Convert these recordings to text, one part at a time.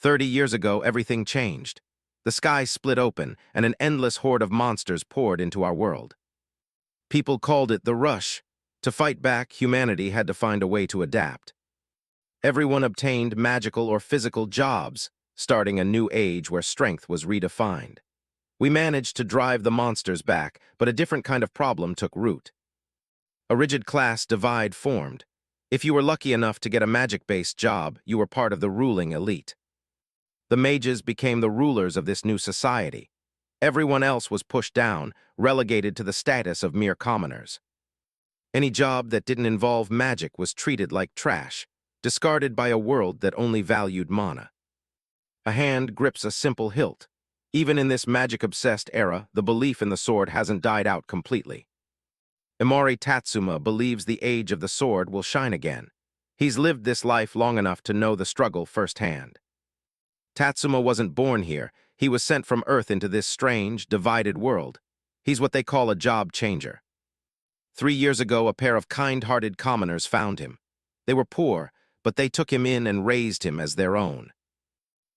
30 years ago, everything changed. The sky split open, and an endless horde of monsters poured into our world. People called it the Rush. To fight back, humanity had to find a way to adapt. Everyone obtained magical or physical jobs, starting a new age where strength was redefined. We managed to drive the monsters back, but a different kind of problem took root. A rigid class divide formed. If you were lucky enough to get a magic-based job, you were part of the ruling elite. The mages became the rulers of this new society. Everyone else was pushed down, relegated to the status of mere commoners. Any job that didn't involve magic was treated like trash, discarded by a world that only valued mana. A hand grips a simple hilt. Even in this magic-obsessed era, the belief in the sword hasn't died out completely. Imori Tatsuma believes the age of the sword will shine again. He's lived this life long enough to know the struggle firsthand. Tatsuma wasn't born here. He was sent from Earth into this strange, divided world. He's what they call a job changer. 3 years ago, a pair of kind-hearted commoners found him. They were poor, but they took him in and raised him as their own.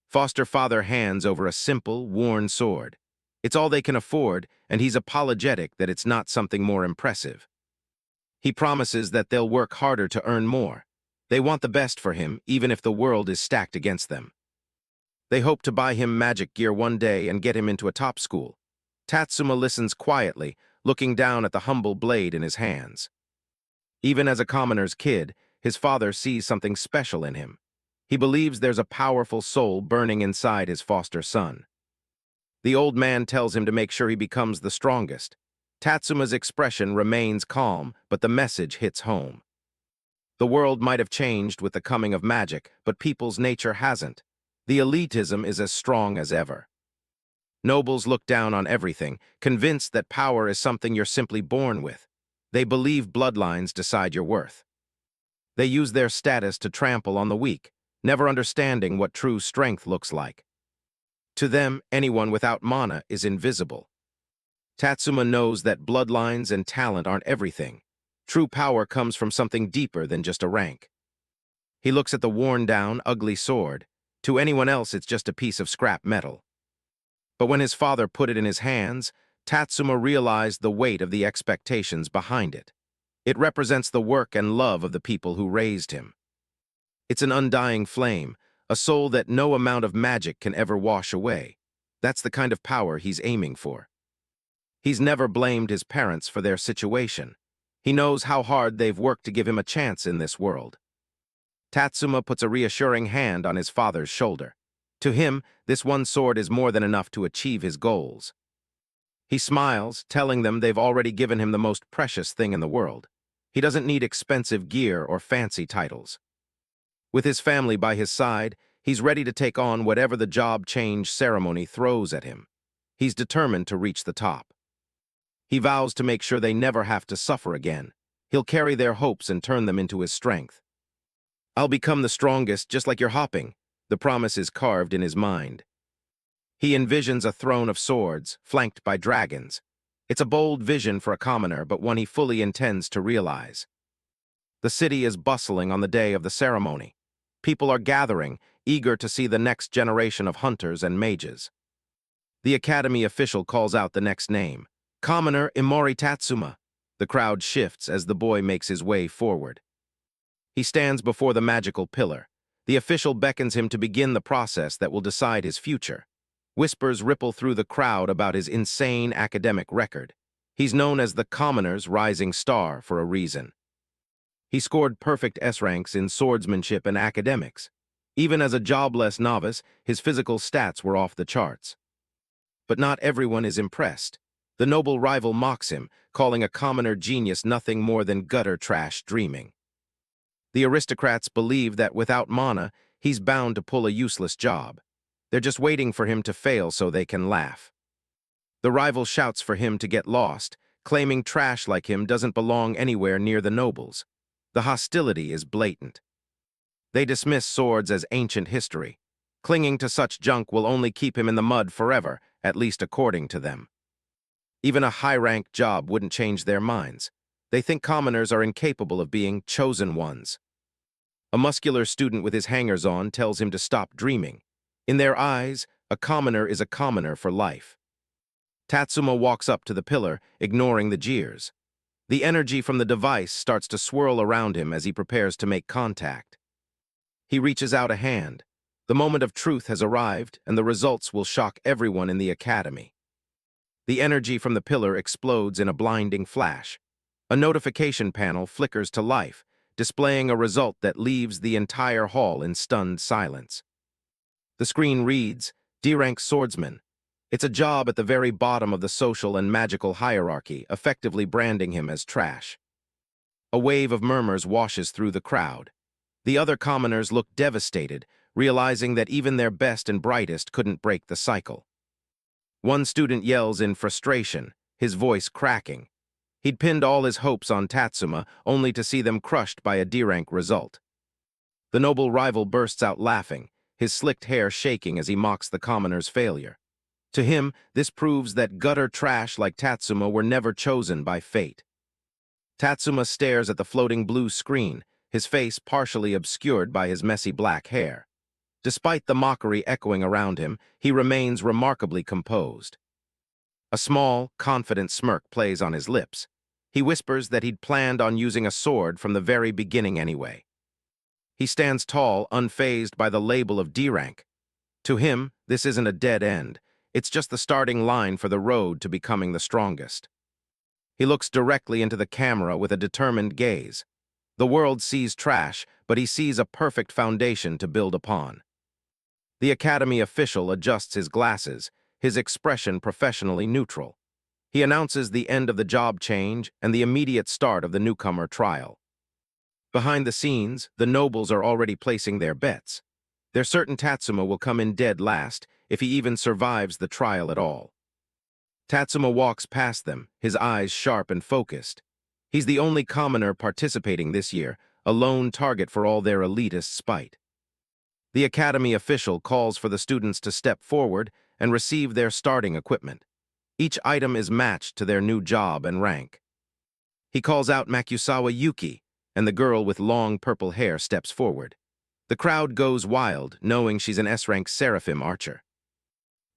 Foster father hands over a simple, worn sword. It's all they can afford, and he's apologetic that it's not something more impressive. He promises that they'll work harder to earn more. They want the best for him, even if the world is stacked against them. They hope to buy him magic gear one day and get him into a top school. Tatsuma listens quietly, looking down at the humble blade in his hands. Even as a commoner's kid, his father sees something special in him. He believes there's a powerful soul burning inside his foster son. The old man tells him to make sure he becomes the strongest. Tatsuma's expression remains calm, but the message hits home. The world might have changed with the coming of magic, but people's nature hasn't. The elitism is as strong as ever. Nobles look down on everything, convinced that power is something you're simply born with. They believe bloodlines decide your worth. They use their status to trample on the weak, never understanding what true strength looks like. To them, anyone without mana is invisible. Tatsuma knows that bloodlines and talent aren't everything. True power comes from something deeper than just a rank. He looks at the worn-down, ugly sword. To anyone else, it's just a piece of scrap metal. But when his father put it in his hands, Tatsuma realized the weight of the expectations behind it. It represents the work and love of the people who raised him. It's an undying flame, a soul that no amount of magic can ever wash away. That's the kind of power he's aiming for. He's never blamed his parents for their situation. He knows how hard they've worked to give him a chance in this world. Tatsuma puts a reassuring hand on his father's shoulder. To him, this one sword is more than enough to achieve his goals. He smiles, telling them they've already given him the most precious thing in the world. He doesn't need expensive gear or fancy titles. With his family by his side, he's ready to take on whatever the job change ceremony throws at him. He's determined to reach the top. He vows to make sure they never have to suffer again. He'll carry their hopes and turn them into his strength. "I'll become the strongest, just like you're hopping." The promise is carved in his mind. He envisions a throne of swords, flanked by dragons. It's a bold vision for a commoner, but one he fully intends to realize. The city is bustling on the day of the ceremony. People are gathering, eager to see the next generation of hunters and mages. The academy official calls out the next name. "Commoner Imori Tatsuma." The crowd shifts as the boy makes his way forward. He stands before the magical pillar. The official beckons him to begin the process that will decide his future. Whispers ripple through the crowd about his insane academic record. He's known as the commoner's rising star for a reason. He scored perfect S ranks in swordsmanship and academics. Even as a jobless novice, his physical stats were off the charts. But not everyone is impressed. The noble rival mocks him, calling a commoner genius nothing more than gutter trash dreaming. The aristocrats believe that without mana, he's bound to pull a useless job. They're just waiting for him to fail so they can laugh. The rival shouts for him to get lost, claiming trash like him doesn't belong anywhere near the nobles. The hostility is blatant. They dismiss swords as ancient history. Clinging to such junk will only keep him in the mud forever, at least according to them. Even a high-rank job wouldn't change their minds. They think commoners are incapable of being chosen ones. A muscular student with his hangers-on tells him to stop dreaming. In their eyes, a commoner is a commoner for life. Tatsuma walks up to the pillar, ignoring the jeers. The energy from the device starts to swirl around him as he prepares to make contact. He reaches out a hand. The moment of truth has arrived, and the results will shock everyone in the academy. The energy from the pillar explodes in a blinding flash. A notification panel flickers to life, displaying a result that leaves the entire hall in stunned silence. The screen reads, D-rank Swordsman. It's a job at the very bottom of the social and magical hierarchy, effectively branding him as trash. A wave of murmurs washes through the crowd. The other commoners look devastated, realizing that even their best and brightest couldn't break the cycle. One student yells in frustration, his voice cracking. He'd pinned all his hopes on Tatsuma, only to see them crushed by a D-rank result. The noble rival bursts out laughing, his slicked hair shaking as he mocks the commoner's failure. To him, this proves that gutter trash like Tatsuma were never chosen by fate. Tatsuma stares at the floating blue screen, his face partially obscured by his messy black hair. Despite the mockery echoing around him, he remains remarkably composed. A small, confident smirk plays on his lips. He whispers that he'd planned on using a sword from the very beginning anyway. He stands tall, unfazed by the label of D-rank. To him, this isn't a dead end. It's just the starting line for the road to becoming the strongest. He looks directly into the camera with a determined gaze. The world sees trash, but he sees a perfect foundation to build upon. The academy official adjusts his glasses, his expression professionally neutral. He announces the end of the job change and the immediate start of the newcomer trial. Behind the scenes, the nobles are already placing their bets. They're certain Tatsuma will come in dead last, if he even survives the trial at all. Tatsuma walks past them, his eyes sharp and focused. He's the only commoner participating this year, a lone target for all their elitist spite. The academy official calls for the students to step forward and receive their starting equipment. Each item is matched to their new job and rank. He calls out Makusawa Yuki, and the girl with long purple hair steps forward. The crowd goes wild, knowing she's an S-rank Seraphim archer.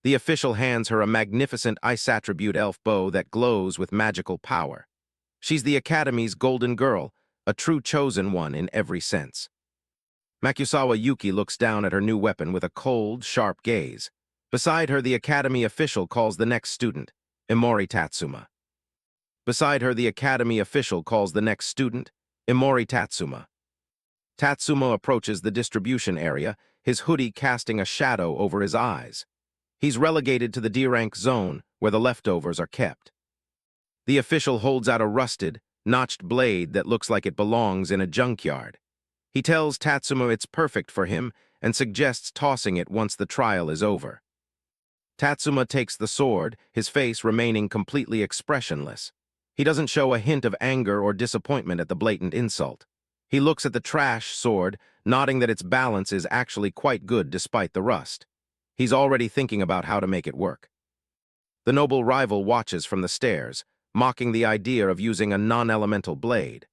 The official hands her a magnificent ice attribute elf bow that glows with magical power. She's the academy's golden girl, a true chosen one in every sense. Makusawa Yuki looks down at her new weapon with a cold, sharp gaze. Beside her, the academy official calls the next student, Imori Tatsuma. Beside her, the academy official calls the next student, Imori Tatsuma. Tatsuma approaches the distribution area, his hoodie casting a shadow over his eyes. He's relegated to the D-rank zone, where the leftovers are kept. The official holds out a rusted, notched blade that looks like it belongs in a junkyard. He tells Tatsuma it's perfect for him and suggests tossing it once the trial is over. Tatsuma takes the sword, his face remaining completely expressionless. He doesn't show a hint of anger or disappointment at the blatant insult. He looks at the trash sword, nodding that its balance is actually quite good despite the rust. He's already thinking about how to make it work. The noble rival watches from the stairs, mocking the idea of using a non-elemental blade.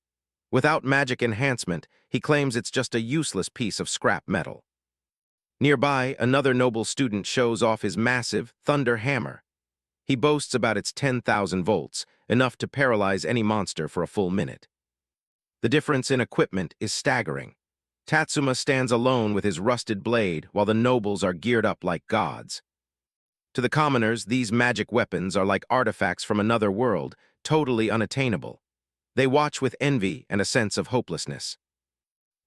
Without magic enhancement, he claims it's just a useless piece of scrap metal. Nearby, another noble student shows off his massive thunder hammer. He boasts about its 10,000 volts, enough to paralyze any monster for a full minute. The difference in equipment is staggering. Tatsuma stands alone with his rusted blade, while the nobles are geared up like gods. To the commoners, these magic weapons are like artifacts from another world, totally unattainable. They watch with envy and a sense of hopelessness.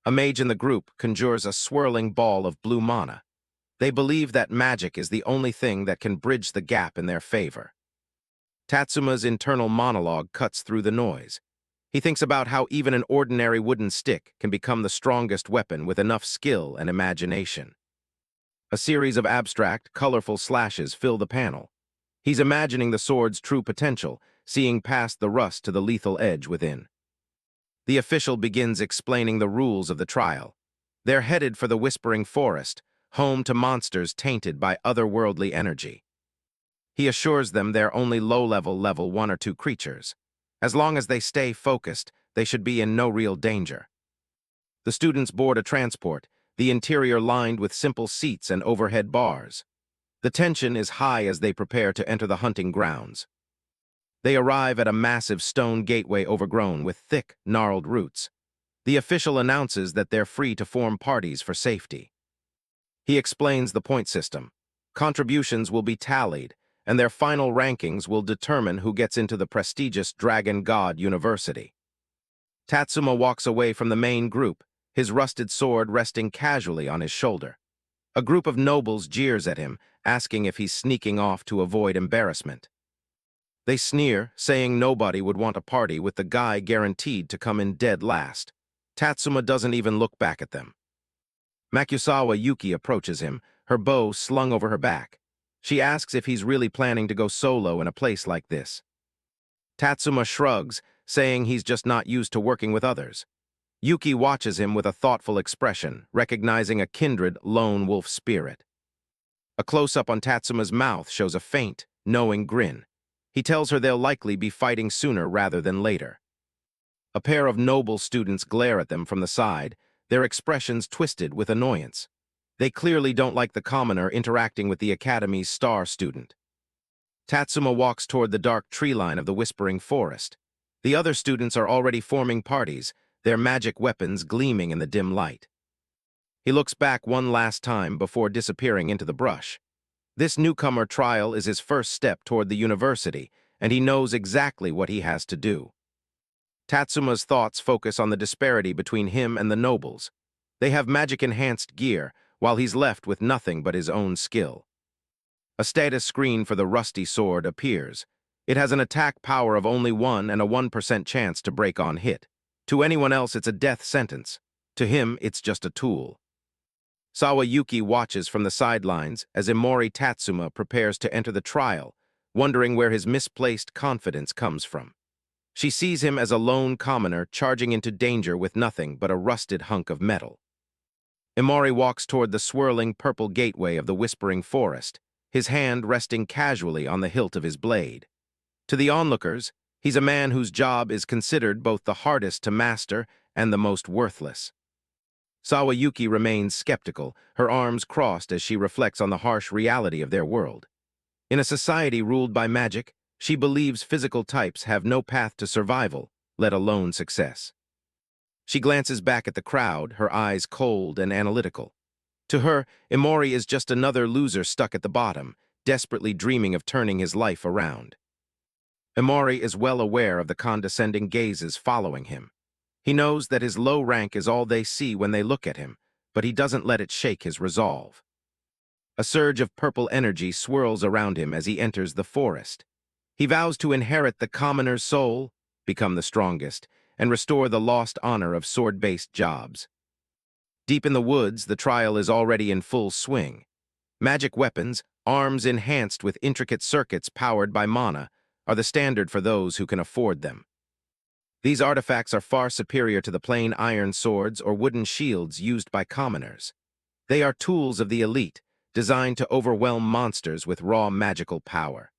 A mage in the group conjures a swirling ball of blue mana. They believe that magic is the only thing that can bridge the gap in their favor. Tatsuma's internal monologue cuts through the noise. He thinks about how even an ordinary wooden stick can become the strongest weapon with enough skill and imagination. A series of abstract, colorful slashes fill the panel. He's imagining the sword's true potential, seeing past the rust to the lethal edge within. The official begins explaining the rules of the trial. They're headed for the Whispering Forest, home to monsters tainted by otherworldly energy. He assures them they're only low-level level 1 or 2 creatures. As long as they stay focused, they should be in no real danger. The students board a transport, the interior lined with simple seats and overhead bars. The tension is high as they prepare to enter the hunting grounds. They arrive at a massive stone gateway overgrown with thick, gnarled roots. The official announces that they're free to form parties for safety. He explains the point system. Contributions will be tallied, and their final rankings will determine who gets into the prestigious Dragon God University. Tatsuma walks away from the main group, his rusted sword resting casually on his shoulder. A group of nobles jeers at him, asking if he's sneaking off to avoid embarrassment. They sneer, saying nobody would want a party with the guy guaranteed to come in dead last. Tatsuma doesn't even look back at them. Makusawa Yuki approaches him, her bow slung over her back. She asks if he's really planning to go solo in a place like this. Tatsuma shrugs, saying he's just not used to working with others. Yuki watches him with a thoughtful expression, recognizing a kindred lone wolf spirit. A close-up on Tatsuma's mouth shows a faint, knowing grin. He tells her they'll likely be fighting sooner rather than later. A pair of noble students glare at them from the side, their expressions twisted with annoyance. They clearly don't like the commoner interacting with the academy's star student. Tatsuma walks toward the dark tree line of the Whispering Forest. The other students are already forming parties, their magic weapons gleaming in the dim light. He looks back one last time before disappearing into the brush. This newcomer trial is his first step toward the university, and he knows exactly what he has to do. Tatsuma's thoughts focus on the disparity between him and the nobles. They have magic-enhanced gear, while he's left with nothing but his own skill. A status screen for the rusty sword appears. It has an attack power of only 1 and a 1% chance to break on hit. To anyone else, it's a death sentence. To him, it's just a tool. Sawayuki watches from the sidelines as Imori Tatsuma prepares to enter the trial, wondering where his misplaced confidence comes from. She sees him as a lone commoner charging into danger with nothing but a rusted hunk of metal. Imori walks toward the swirling purple gateway of the Whispering Forest, his hand resting casually on the hilt of his blade. To the onlookers, he's a man whose job is considered both the hardest to master and the most worthless. Sawayuki remains skeptical, her arms crossed as she reflects on the harsh reality of their world. In a society ruled by magic, she believes physical types have no path to survival, let alone success. She glances back at the crowd, her eyes cold and analytical. To her, Imori is just another loser stuck at the bottom, desperately dreaming of turning his life around. Imori is well aware of the condescending gazes following him. He knows that his low rank is all they see when they look at him, but he doesn't let it shake his resolve. A surge of purple energy swirls around him as he enters the forest. He vows to inherit the commoner's soul, become the strongest, and restore the lost honor of sword-based jobs. Deep in the woods, the trial is already in full swing. Magic weapons, arms enhanced with intricate circuits powered by mana, are the standard for those who can afford them. These artifacts are far superior to the plain iron swords or wooden shields used by commoners. They are tools of the elite, designed to overwhelm monsters with raw magical power.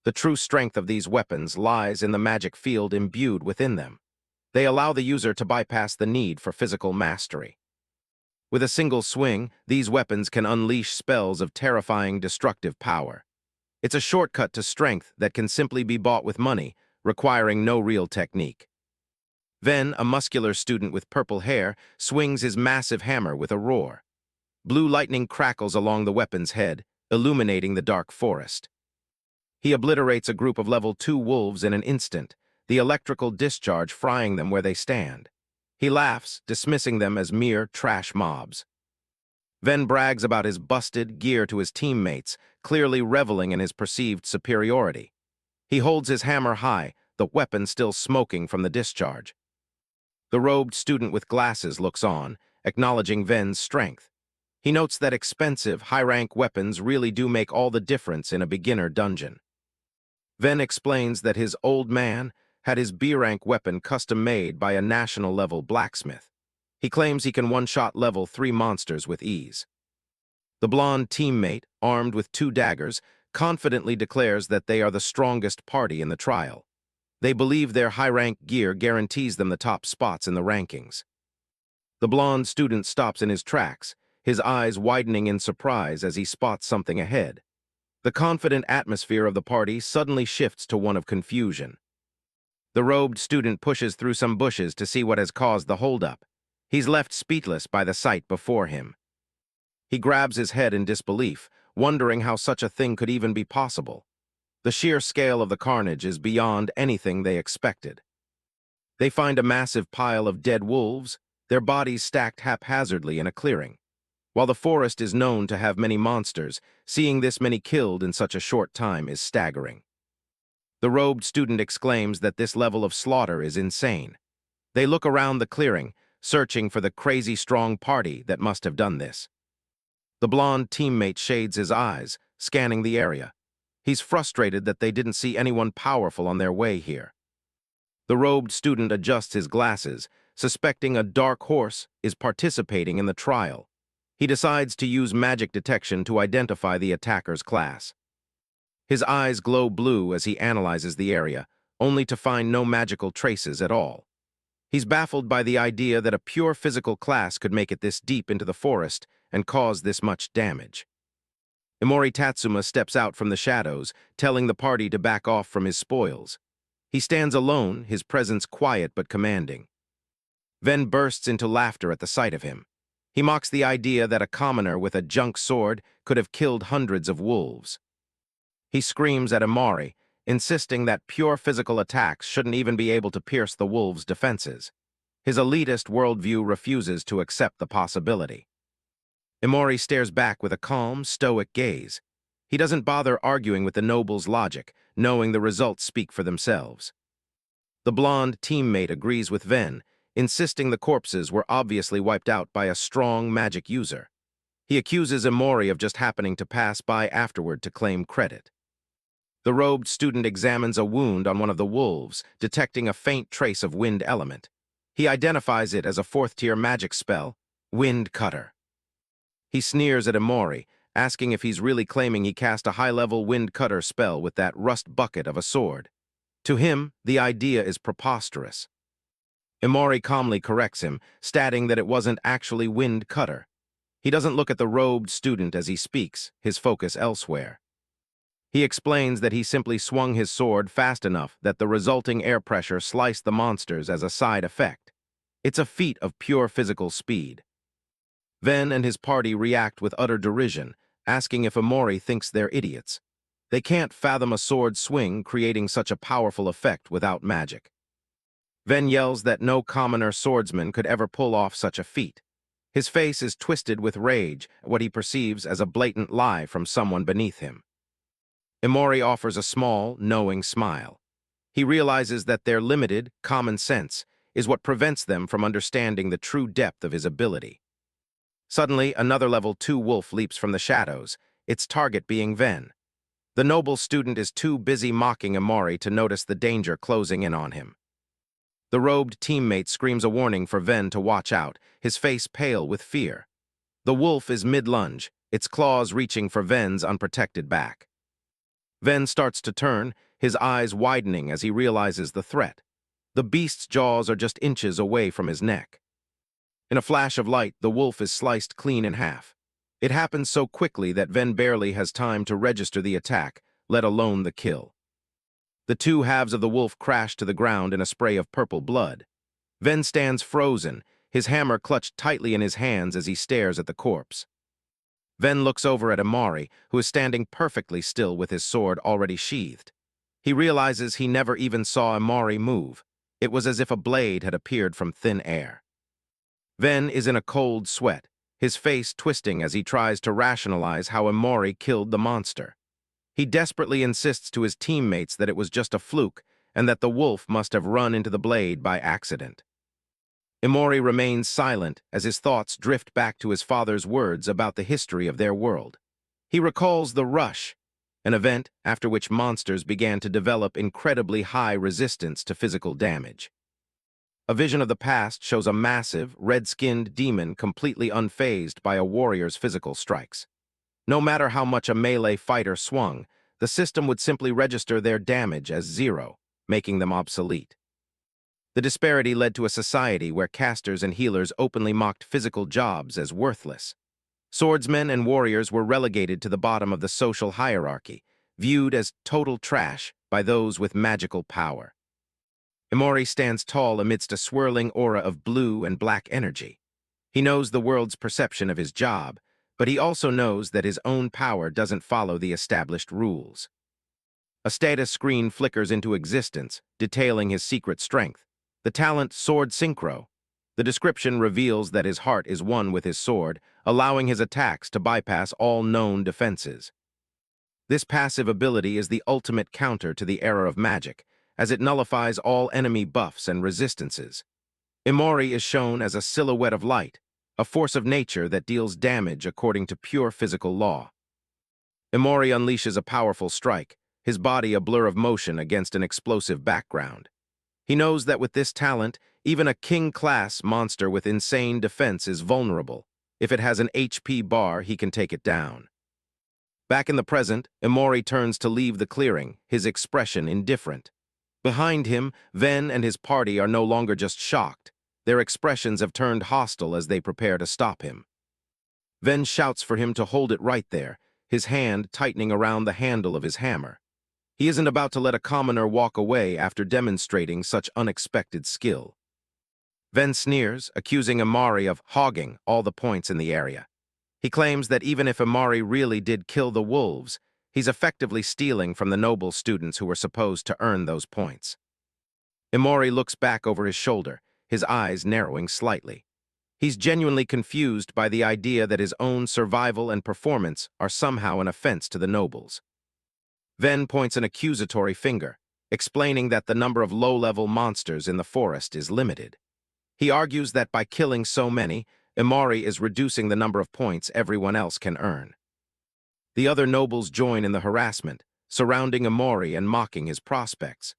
The true strength of these weapons lies in the magic field imbued within them. They allow the user to bypass the need for physical mastery. With a single swing, these weapons can unleash spells of terrifying, destructive power. It's a shortcut to strength that can simply be bought with money, requiring no real technique. Ven, a muscular student with purple hair, swings his massive hammer with a roar. Blue lightning crackles along the weapon's head, illuminating the dark forest. He obliterates a group of level 2 wolves in an instant, the electrical discharge frying them where they stand. He laughs, dismissing them as mere trash mobs. Ven brags about his busted gear to his teammates, clearly reveling in his perceived superiority. He holds his hammer high, the weapon still smoking from the discharge. The robed student with glasses looks on, acknowledging Ven's strength. He notes that expensive, high-rank weapons really do make all the difference in a beginner dungeon. Ven explains that his old man had his B-rank weapon custom-made by a national-level blacksmith. He claims he can one-shot level 3 monsters with ease. The blonde teammate, armed with 2 daggers, confidently declares that they are the strongest party in the trial. They believe their high-rank gear guarantees them the top spots in the rankings. The blonde student stops in his tracks, his eyes widening in surprise as he spots something ahead. The confident atmosphere of the party suddenly shifts to one of confusion. The robed student pushes through some bushes to see what has caused the holdup. He's left speechless by the sight before him. He grabs his head in disbelief, wondering how such a thing could even be possible. The sheer scale of the carnage is beyond anything they expected. They find a massive pile of dead wolves, their bodies stacked haphazardly in a clearing. While the forest is known to have many monsters, seeing this many killed in such a short time is staggering. The robed student exclaims that this level of slaughter is insane. They look around the clearing, searching for the crazy strong party that must have done this. The blonde teammate shades his eyes, scanning the area. He's frustrated that they didn't see anyone powerful on their way here. The robed student adjusts his glasses, suspecting a dark horse is participating in the trial. He decides to use magic detection to identify the attacker's class. His eyes glow blue as he analyzes the area, only to find no magical traces at all. He's baffled by the idea that a pure physical class could make it this deep into the forest and cause this much damage. Imori Tatsuma steps out from the shadows, telling the party to back off from his spoils. He stands alone, his presence quiet but commanding. Ven bursts into laughter at the sight of him. He mocks the idea that a commoner with a junk sword could have killed hundreds of wolves. He screams at Imori, insisting that pure physical attacks shouldn't even be able to pierce the wolves' defenses. His elitist worldview refuses to accept the possibility. Imori stares back with a calm, stoic gaze. He doesn't bother arguing with the noble's logic, knowing the results speak for themselves. The blonde teammate agrees with Ven, insisting the corpses were obviously wiped out by a strong magic user. He accuses Imori of just happening to pass by afterward to claim credit. The robed student examines a wound on one of the wolves, detecting a faint trace of wind element. He identifies it as a fourth-tier magic spell, Wind Cutter. He sneers at Imori, asking if he's really claiming he cast a high-level Wind Cutter spell with that rust bucket of a sword. To him, the idea is preposterous. Imori calmly corrects him, stating that it wasn't actually Wind Cutter. He doesn't look at the robed student as he speaks, his focus elsewhere. He explains that he simply swung his sword fast enough that the resulting air pressure sliced the monsters as a side effect. It's a feat of pure physical speed. Ven and his party react with utter derision, asking if Imori thinks they're idiots. They can't fathom a sword swing creating such a powerful effect without magic. Ven yells that no commoner swordsman could ever pull off such a feat. His face is twisted with rage at what he perceives as a blatant lie from someone beneath him. Imori offers a small, knowing smile. He realizes that their limited, common sense is what prevents them from understanding the true depth of his ability. Suddenly, another level 2 wolf leaps from the shadows, its target being Ven. The noble student is too busy mocking Imori to notice the danger closing in on him. The robed teammate screams a warning for Ven to watch out, his face pale with fear. The wolf is mid-lunge, its claws reaching for Ven's unprotected back. Ven starts to turn, his eyes widening as he realizes the threat. The beast's jaws are just inches away from his neck. In a flash of light, the wolf is sliced clean in half. It happens so quickly that Ven barely has time to register the attack, let alone the kill. The two halves of the wolf crash to the ground in a spray of purple blood. Ven stands frozen, his hammer clutched tightly in his hands as he stares at the corpse. Ven looks over at Imori, who is standing perfectly still with his sword already sheathed. He realizes he never even saw Imori move. It was as if a blade had appeared from thin air. Ven is in a cold sweat, his face twisting as he tries to rationalize how Imori killed the monster. He desperately insists to his teammates that it was just a fluke and that the wolf must have run into the blade by accident. Imori remains silent as his thoughts drift back to his father's words about the history of their world. He recalls the Rush, an event after which monsters began to develop incredibly high resistance to physical damage. A vision of the past shows a massive, red-skinned demon completely unfazed by a warrior's physical strikes. No matter how much a melee fighter swung, the system would simply register their damage as 0, making them obsolete. The disparity led to a society where casters and healers openly mocked physical jobs as worthless. Swordsmen and warriors were relegated to the bottom of the social hierarchy, viewed as total trash by those with magical power. Emori stands tall amidst a swirling aura of blue and black energy. He knows the world's perception of his job, but he also knows that his own power doesn't follow the established rules. A status screen flickers into existence, detailing his secret strength, the talent Sword Synchro. The description reveals that his heart is one with his sword, allowing his attacks to bypass all known defenses. This passive ability is the ultimate counter to the era of magic, as it nullifies all enemy buffs and resistances. Emori is shown as a silhouette of light, a force of nature that deals damage according to pure physical law. Emori unleashes a powerful strike, his body a blur of motion against an explosive background. He knows that with this talent, even a king-class monster with insane defense is vulnerable. If it has an HP bar, he can take it down. Back in the present, Emori turns to leave the clearing, his expression indifferent. Behind him, Ven and his party are no longer just shocked. Their expressions have turned hostile as they prepare to stop him. Ven shouts for him to hold it right there, his hand tightening around the handle of his hammer. He isn't about to let a commoner walk away after demonstrating such unexpected skill. Ven sneers, accusing Emori of hogging all the points in the area. He claims that even if Emori really did kill the wolves, he's effectively stealing from the noble students who were supposed to earn those points. Emori looks back over his shoulder, his eyes narrowing slightly. He's genuinely confused by the idea that his own survival and performance are somehow an offense to the nobles. Ven points an accusatory finger, explaining that the number of low-level monsters in the forest is limited. He argues that by killing so many, Emori is reducing the number of points everyone else can earn. The other nobles join in the harassment, surrounding Emori and mocking his prospects.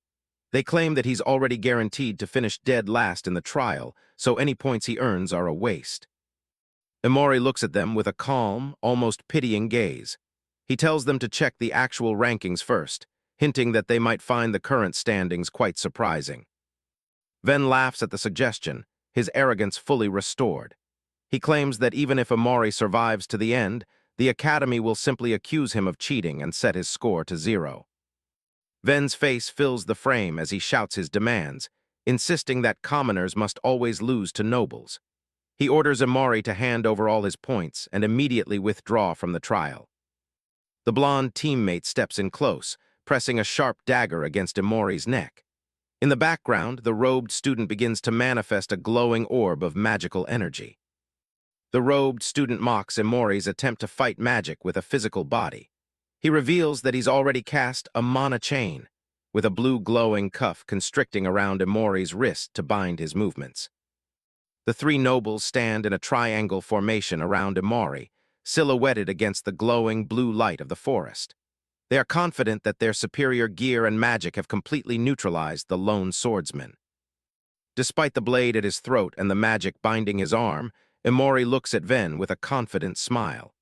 They claim that he's already guaranteed to finish dead last in the trial, so any points he earns are a waste. Emori looks at them with a calm, almost pitying gaze. He tells them to check the actual rankings first, hinting that they might find the current standings quite surprising. Ven laughs at the suggestion, his arrogance fully restored. He claims that even if Emori survives to the end, the Academy will simply accuse him of cheating and set his score to 0. Ven's face fills the frame as he shouts his demands, insisting that commoners must always lose to nobles. He orders Emori to hand over all his points and immediately withdraw from the trial. The blonde teammate steps in close, pressing a sharp dagger against Emori's neck. In the background, the robed student begins to manifest a glowing orb of magical energy. The robed student mocks Emori's attempt to fight magic with a physical body. He reveals that he's already cast a mana chain, with a blue glowing cuff constricting around Emori's wrist to bind his movements. The three nobles stand in a triangle formation around Emori, silhouetted against the glowing blue light of the forest. They are confident that their superior gear and magic have completely neutralized the lone swordsman. Despite the blade at his throat and the magic binding his arm, Emori looks at Ven with a confident smile.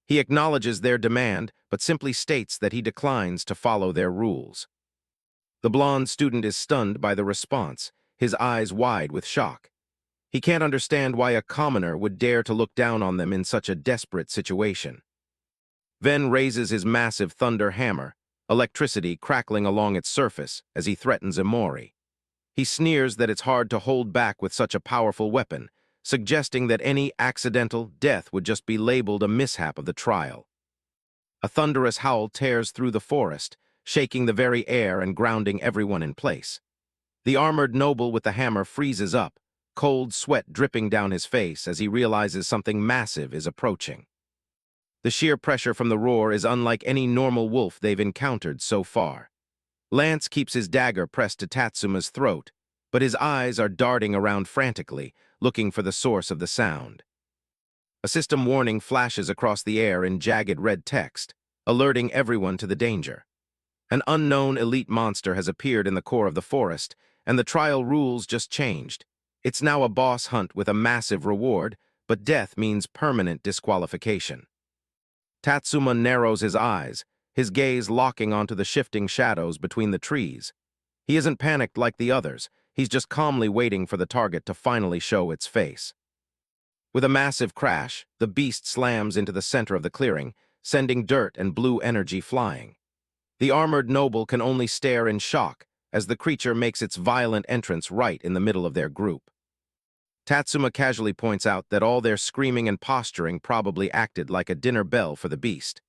He acknowledges their demand, but simply states that he declines to follow their rules. The blonde student is stunned by the response, his eyes wide with shock. He can't understand why a commoner would dare to look down on them in such a desperate situation. Ven raises his massive thunder hammer, electricity crackling along its surface as he threatens Emori. He sneers that it's hard to hold back with such a powerful weapon, suggesting that any accidental death would just be labeled a mishap of the trial. A thunderous howl tears through the forest, shaking the very air and grounding everyone in place. The armored noble with the hammer freezes up, cold sweat dripping down his face as he realizes something massive is approaching. The sheer pressure from the roar is unlike any normal wolf they've encountered so far. Lance keeps his dagger pressed to Tatsuma's throat, but his eyes are darting around frantically, looking for the source of the sound. A system warning flashes across the air in jagged red text, alerting everyone to the danger. An unknown elite monster has appeared in the core of the forest, and the trial rules just changed. It's now a boss hunt with a massive reward, but death means permanent disqualification. Tatsuma narrows his eyes, his gaze locking onto the shifting shadows between the trees. He isn't panicked like the others. He's just calmly waiting for the target to finally show its face. With a massive crash, the beast slams into the center of the clearing, sending dirt and blue energy flying. The armored noble can only stare in shock as the creature makes its violent entrance right in the middle of their group. Tatsuma casually points out that all their screaming and posturing probably acted like a dinner bell for the beast.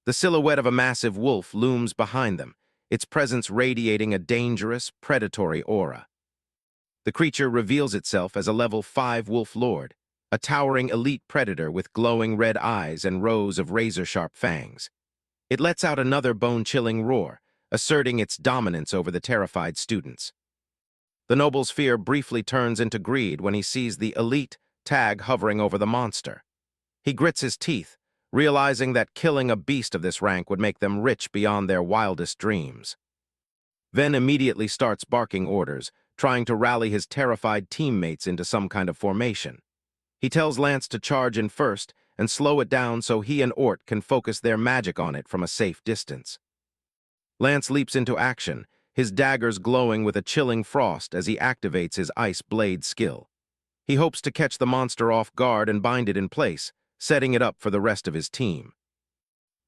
The silhouette of a massive wolf looms behind them, its presence radiating a dangerous, predatory aura. The creature reveals itself as a level 5 wolf lord, a towering elite predator with glowing red eyes and rows of razor-sharp fangs. It lets out another bone-chilling roar, asserting its dominance over the terrified students. The noble's fear briefly turns into greed when he sees the elite tag hovering over the monster. He grits his teeth, realizing that killing a beast of this rank would make them rich beyond their wildest dreams. Ven immediately starts barking orders, trying to rally his terrified teammates into some kind of formation. He tells Lance to charge in first and slow it down so he and Ort can focus their magic on it from a safe distance. Lance leaps into action, his daggers glowing with a chilling frost as he activates his ice blade skill. He hopes to catch the monster off guard and bind it in place, setting it up for the rest of his team.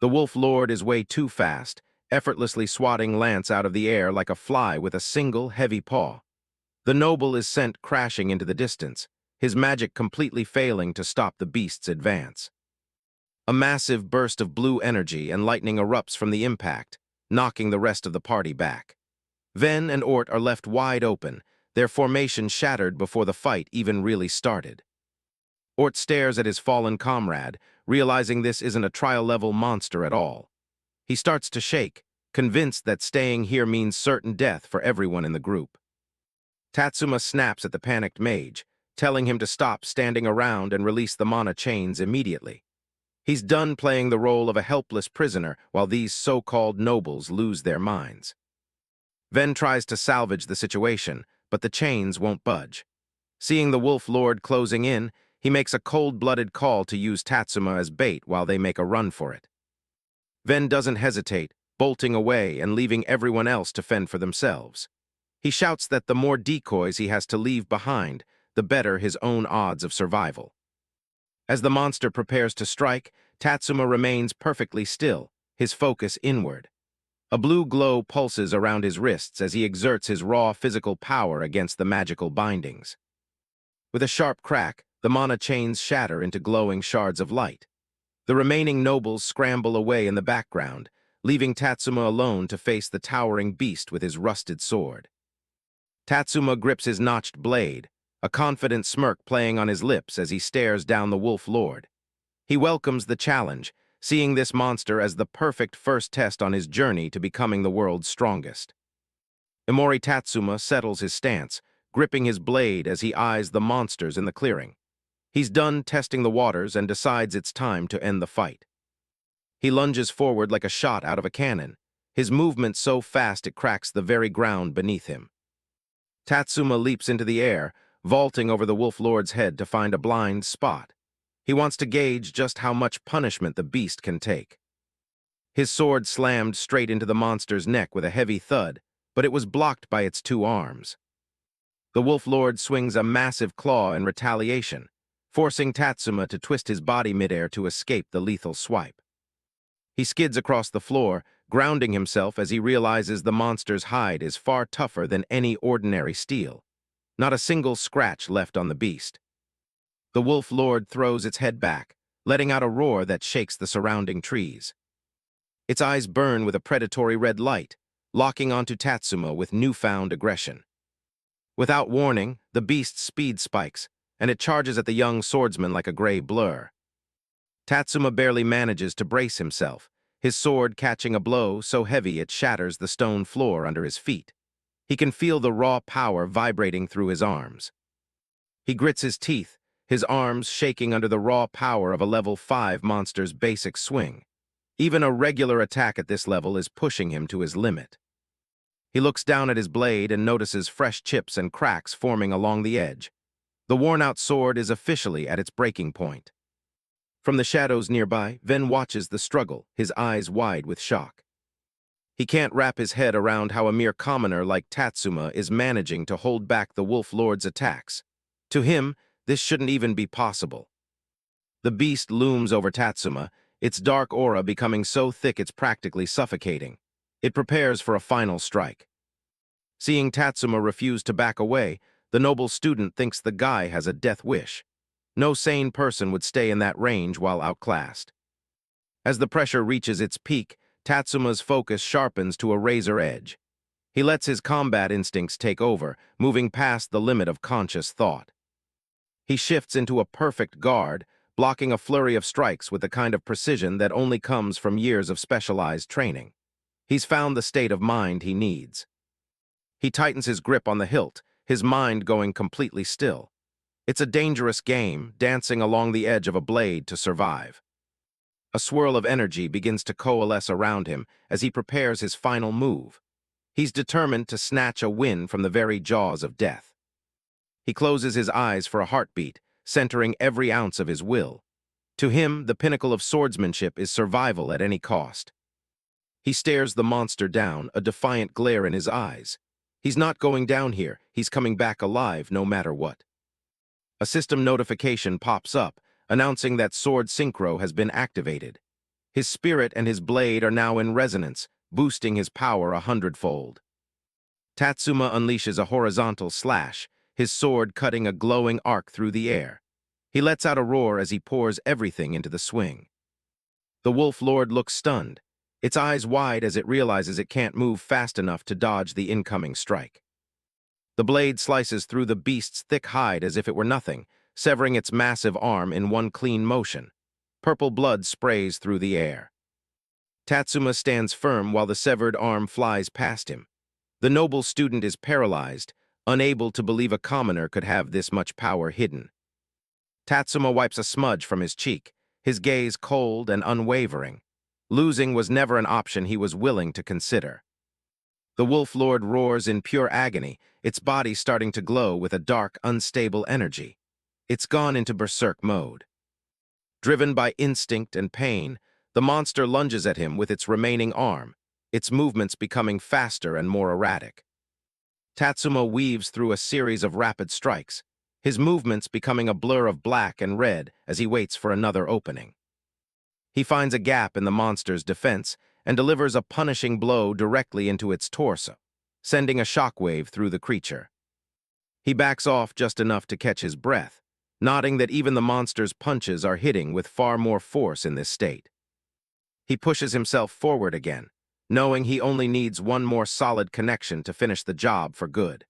The Wolf Lord is way too fast, effortlessly swatting Lance out of the air like a fly with a single heavy paw. The noble is sent crashing into the distance, his magic completely failing to stop the beast's advance. A massive burst of blue energy and lightning erupts from the impact, knocking the rest of the party back. Ven and Ort are left wide open, their formation shattered before the fight even really started. Ort stares at his fallen comrade, realizing this isn't a trial-level monster at all. He starts to shake, convinced that staying here means certain death for everyone in the group. Tatsuma snaps at the panicked mage, telling him to stop standing around and release the mana chains immediately. He's done playing the role of a helpless prisoner while these so-called nobles lose their minds. Ven tries to salvage the situation, but the chains won't budge. Seeing the Wolf Lord closing in, he makes a cold-blooded call to use Tatsuma as bait while they make a run for it. Ven doesn't hesitate, bolting away and leaving everyone else to fend for themselves. He shouts that the more decoys he has to leave behind, the better his own odds of survival. As the monster prepares to strike, Tatsuma remains perfectly still, his focus inward. A blue glow pulses around his wrists as he exerts his raw physical power against the magical bindings. With a sharp crack, the mana chains shatter into glowing shards of light. The remaining nobles scramble away in the background, leaving Tatsuma alone to face the towering beast with his rusted sword. Tatsuma grips his notched blade, a confident smirk playing on his lips as he stares down the Wolf Lord. He welcomes the challenge, seeing this monster as the perfect first test on his journey to becoming the world's strongest. Imori Tatsuma settles his stance, gripping his blade as he eyes the monsters in the clearing. He's done testing the waters and decides it's time to end the fight. He lunges forward like a shot out of a cannon, his movement so fast it cracks the very ground beneath him. Tatsuma leaps into the air, vaulting over the Wolf Lord's head to find a blind spot. He wants to gauge just how much punishment the beast can take. His sword slammed straight into the monster's neck with a heavy thud, but it was blocked by its two arms. The Wolf Lord swings a massive claw in retaliation, forcing Tatsuma to twist his body midair to escape the lethal swipe. He skids across the floor, grounding himself as he realizes the monster's hide is far tougher than any ordinary steel. Not a single scratch left on the beast. The Wolf Lord throws its head back, letting out a roar that shakes the surrounding trees. Its eyes burn with a predatory red light, locking onto Tatsuma with newfound aggression. Without warning, the beast's speed spikes, and it charges at the young swordsman like a gray blur. Tatsuma barely manages to brace himself, his sword catching a blow so heavy it shatters the stone floor under his feet. He can feel the raw power vibrating through his arms. He grits his teeth, his arms shaking under the raw power of a level 5 monster's basic swing. Even a regular attack at this level is pushing him to his limit. He looks down at his blade and notices fresh chips and cracks forming along the edge. The worn-out sword is officially at its breaking point. From the shadows nearby, Ven watches the struggle, his eyes wide with shock. He can't wrap his head around how a mere commoner like Tatsuma is managing to hold back the Wolf Lord's attacks. To him, this shouldn't even be possible. The beast looms over Tatsuma, its dark aura becoming so thick it's practically suffocating. It prepares for a final strike. Seeing Tatsuma refuse to back away, the noble student thinks the guy has a death wish. No sane person would stay in that range while outclassed. As the pressure reaches its peak, Tatsuma's focus sharpens to a razor edge. He lets his combat instincts take over, moving past the limit of conscious thought. He shifts into a perfect guard, blocking a flurry of strikes with the kind of precision that only comes from years of specialized training. He's found the state of mind he needs. He tightens his grip on the hilt, his mind going completely still. It's a dangerous game, dancing along the edge of a blade to survive. A swirl of energy begins to coalesce around him as he prepares his final move. He's determined to snatch a win from the very jaws of death. He closes his eyes for a heartbeat, centering every ounce of his will. To him, the pinnacle of swordsmanship is survival at any cost. He stares the monster down, a defiant glare in his eyes. He's not going down here, he's coming back alive no matter what. A system notification pops up, announcing that sword synchro has been activated. His spirit and his blade are now in resonance, boosting his power 100-fold. Tatsuma unleashes a horizontal slash, his sword cutting a glowing arc through the air. He lets out a roar as he pours everything into the swing. The Wolf Lord looks stunned, its eyes wide as it realizes it can't move fast enough to dodge the incoming strike. The blade slices through the beast's thick hide as if it were nothing, severing its massive arm in one clean motion. Purple blood sprays through the air. Tatsuma stands firm while the severed arm flies past him. The noble student is paralyzed, unable to believe a commoner could have this much power hidden. Tatsuma wipes a smudge from his cheek, his gaze cold and unwavering. Losing was never an option he was willing to consider. The Wolf Lord roars in pure agony, its body starting to glow with a dark, unstable energy. It's gone into berserk mode. Driven by instinct and pain, the monster lunges at him with its remaining arm, its movements becoming faster and more erratic. Tatsuma weaves through a series of rapid strikes, his movements becoming a blur of black and red as he waits for another opening. He finds a gap in the monster's defense and delivers a punishing blow directly into its torso, sending a shockwave through the creature. He backs off just enough to catch his breath, nodding that even the monster's punches are hitting with far more force in this state. He pushes himself forward again, knowing he only needs one more solid connection to finish the job for good.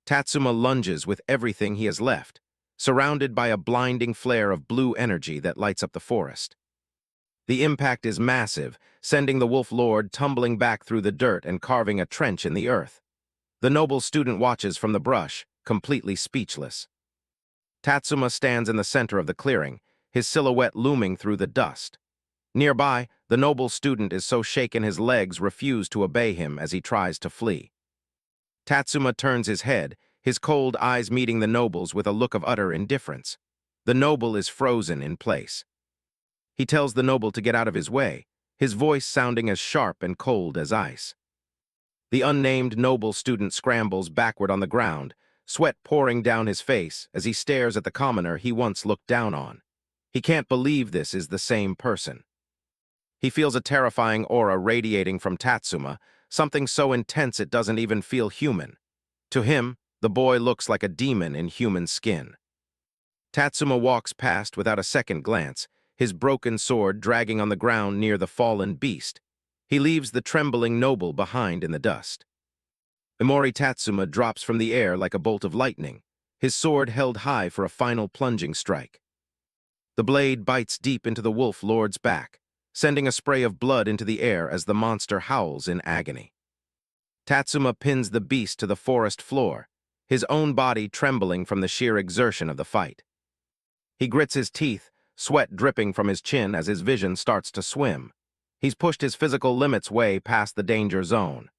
Tatsuma lunges with everything he has left, surrounded by a blinding flare of blue energy that lights up the forest. The impact is massive, sending the Wolf Lord tumbling back through the dirt and carving a trench in the earth. The noble student watches from the brush, completely speechless. Tatsuma stands in the center of the clearing, his silhouette looming through the dust. Nearby, the noble student is so shaken his legs refuse to obey him as he tries to flee. Tatsuma turns his head, his cold eyes meeting the noble's with a look of utter indifference. The noble is frozen in place. He tells the noble to get out of his way, his voice sounding as sharp and cold as ice. The unnamed noble student scrambles backward on the ground, sweat pouring down his face as he stares at the commoner he once looked down on. He can't believe this is the same person. He feels a terrifying aura radiating from Tatsuma, something so intense it doesn't even feel human. To him, the boy looks like a demon in human skin. Tatsuma walks past without a second glance, his broken sword dragging on the ground near the fallen beast. He leaves the trembling noble behind in the dust. Imori Tatsuma drops from the air like a bolt of lightning, his sword held high for a final plunging strike. The blade bites deep into the Wolf Lord's back, sending a spray of blood into the air as the monster howls in agony. Tatsuma pins the beast to the forest floor, his own body trembling from the sheer exertion of the fight. He grits his teeth, sweat dripping from his chin as his vision starts to swim. He's pushed his physical limits way past the danger zone.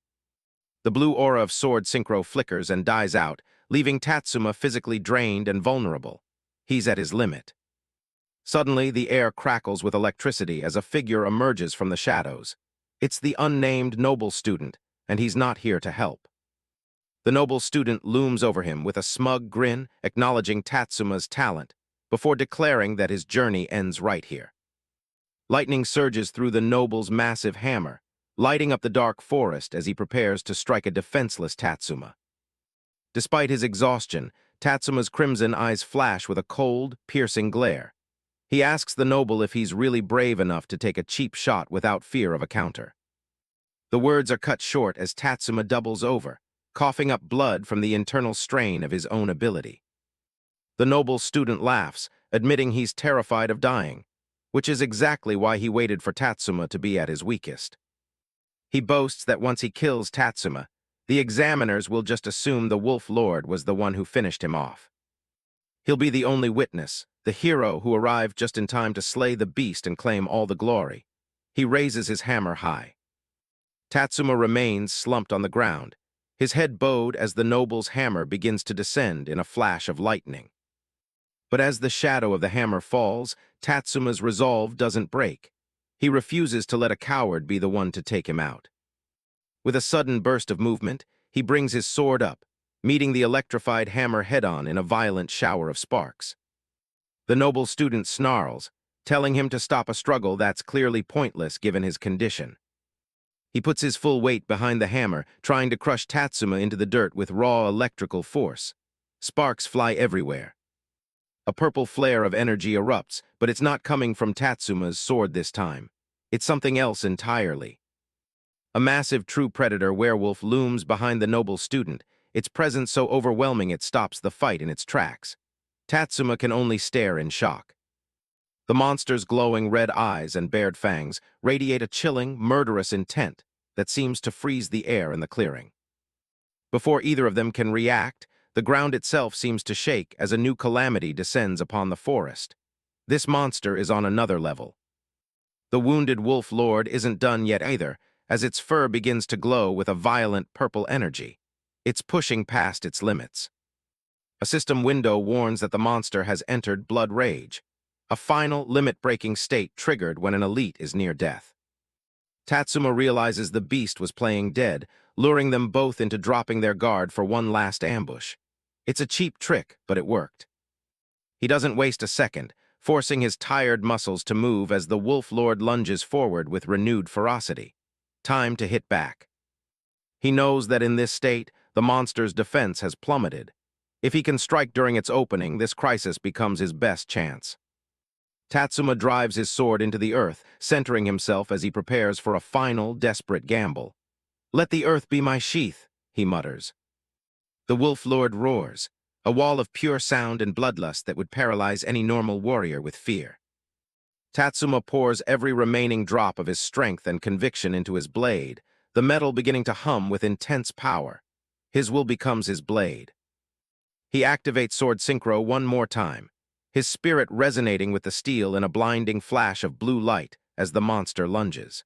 The blue aura of sword synchro flickers and dies out, leaving Tatsuma physically drained and vulnerable. He's at his limit. Suddenly, the air crackles with electricity as a figure emerges from the shadows. It's the unnamed noble student, and he's not here to help. The noble student looms over him with a smug grin, acknowledging Tatsuma's talent, before declaring that his journey ends right here. Lightning surges through the noble's massive hammer, lighting up the dark forest as he prepares to strike a defenseless Tatsuma. Despite his exhaustion, Tatsuma's crimson eyes flash with a cold, piercing glare. He asks the noble if he's really brave enough to take a cheap shot without fear of a counter. The words are cut short as Tatsuma doubles over, coughing up blood from the internal strain of his own ability. The noble student laughs, admitting he's terrified of dying, which is exactly why he waited for Tatsuma to be at his weakest. He boasts that once he kills Tatsuma, the examiners will just assume the Wolf Lord was the one who finished him off. He'll be the only witness, the hero who arrived just in time to slay the beast and claim all the glory. He raises his hammer high. Tatsuma remains slumped on the ground, his head bowed as the noble's hammer begins to descend in a flash of lightning. But as the shadow of the hammer falls, Tatsuma's resolve doesn't break. He refuses to let a coward be the one to take him out. With a sudden burst of movement, he brings his sword up, meeting the electrified hammer head-on in a violent shower of sparks. The noble student snarls, telling him to stop a struggle that's clearly pointless given his condition. He puts his full weight behind the hammer, trying to crush Tatsuma into the dirt with raw electrical force. Sparks fly everywhere. A purple flare of energy erupts, but it's not coming from Tatsuma's sword this time. It's something else entirely. A massive true predator werewolf looms behind the noble student, its presence so overwhelming it stops the fight in its tracks. Tatsuma can only stare in shock. The monster's glowing red eyes and bared fangs radiate a chilling, murderous intent that seems to freeze the air in the clearing. Before either of them can react, the ground itself seems to shake as a new calamity descends upon the forest. This monster is on another level. The wounded Wolf Lord isn't done yet either, as its fur begins to glow with a violent purple energy. It's pushing past its limits. A system window warns that the monster has entered blood rage, a final limit-breaking state triggered when an elite is near death. Tatsuma realizes the beast was playing dead, luring them both into dropping their guard for one last ambush. It's a cheap trick, but it worked. He doesn't waste a second, forcing his tired muscles to move as the Wolf Lord lunges forward with renewed ferocity. Time to hit back. He knows that in this state, the monster's defense has plummeted. If he can strike during its opening, this crisis becomes his best chance. Tatsuma drives his sword into the earth, centering himself as he prepares for a final, desperate gamble. "Let the earth be my sheath," he mutters. The Wolf Lord roars, a wall of pure sound and bloodlust that would paralyze any normal warrior with fear. Tatsuma pours every remaining drop of his strength and conviction into his blade, the metal beginning to hum with intense power. His will becomes his blade. He activates sword synchro one more time, his spirit resonating with the steel in a blinding flash of blue light as the monster lunges.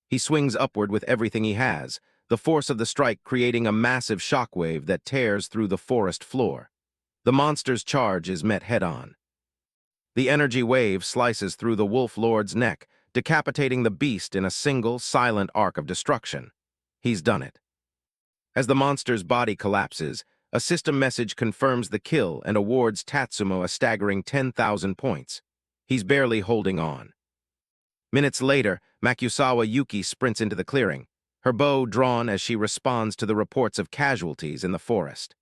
He swings upward with everything he has, the force of the strike creating a massive shockwave that tears through the forest floor. The monster's charge is met head-on. The energy wave slices through the Wolf Lord's neck, decapitating the beast in a single, silent arc of destruction. He's done it. As the monster's body collapses, a system message confirms the kill and awards Tatsuma a staggering 10,000 points. He's barely holding on. Minutes later, Makusawa Yuki sprints into the clearing, her bow drawn as she responds to the reports of casualties in the forest.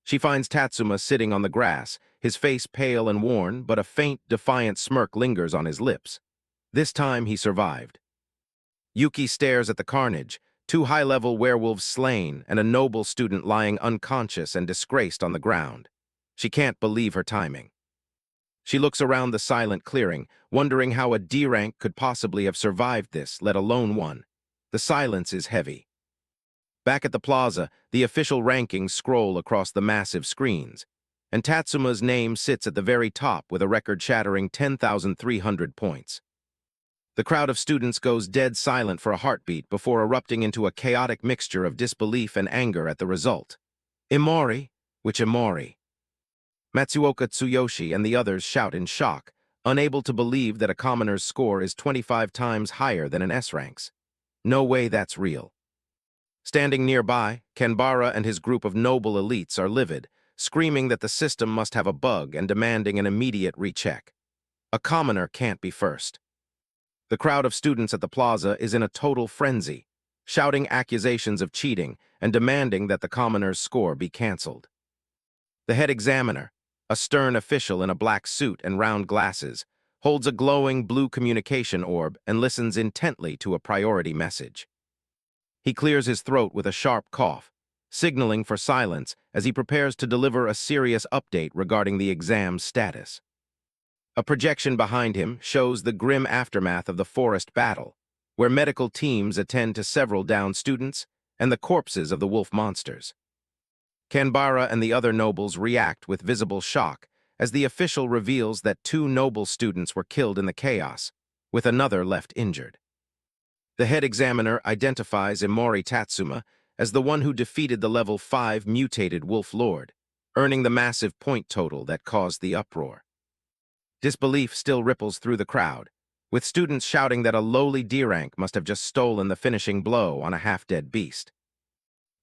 She finds Tatsuma sitting on the grass, his face pale and worn, but a faint, defiant smirk lingers on his lips. This time he survived. Yuki stares at the carnage, two high-level werewolves slain and a noble student lying unconscious and disgraced on the ground. She can't believe her timing. She looks around the silent clearing, wondering how a D-rank could possibly have survived this, let alone one. The silence is heavy. Back at the plaza, the official rankings scroll across the massive screens, and Tatsuma's name sits at the very top with a record-shattering 10,300 points. The crowd of students goes dead silent for a heartbeat before erupting into a chaotic mixture of disbelief and anger at the result. Imori? Which Imori? Matsuoka Tsuyoshi and the others shout in shock, unable to believe that a commoner's score is 25 times higher than an S-rank's. No way that's real. Standing nearby, Kanbara and his group of noble elites are livid, screaming that the system must have a bug and demanding an immediate recheck. A commoner can't be first. The crowd of students at the plaza is in a total frenzy, shouting accusations of cheating and demanding that the commoner's score be cancelled. The head examiner, a stern official in a black suit and round glasses, holds a glowing blue communication orb and listens intently to a priority message. He clears his throat with a sharp cough, signaling for silence as he prepares to deliver a serious update regarding the exam's status. A projection behind him shows the grim aftermath of the forest battle, where medical teams attend to several downed students and the corpses of the wolf monsters. Kanbara and the other nobles react with visible shock as the official reveals that 2 noble students were killed in the chaos, with another left injured. The head examiner identifies Imori Tatsuma as the one who defeated the level 5 mutated Wolf Lord, earning the massive point total that caused the uproar. Disbelief still ripples through the crowd, with students shouting that a lowly D-rank must have just stolen the finishing blow on a half-dead beast.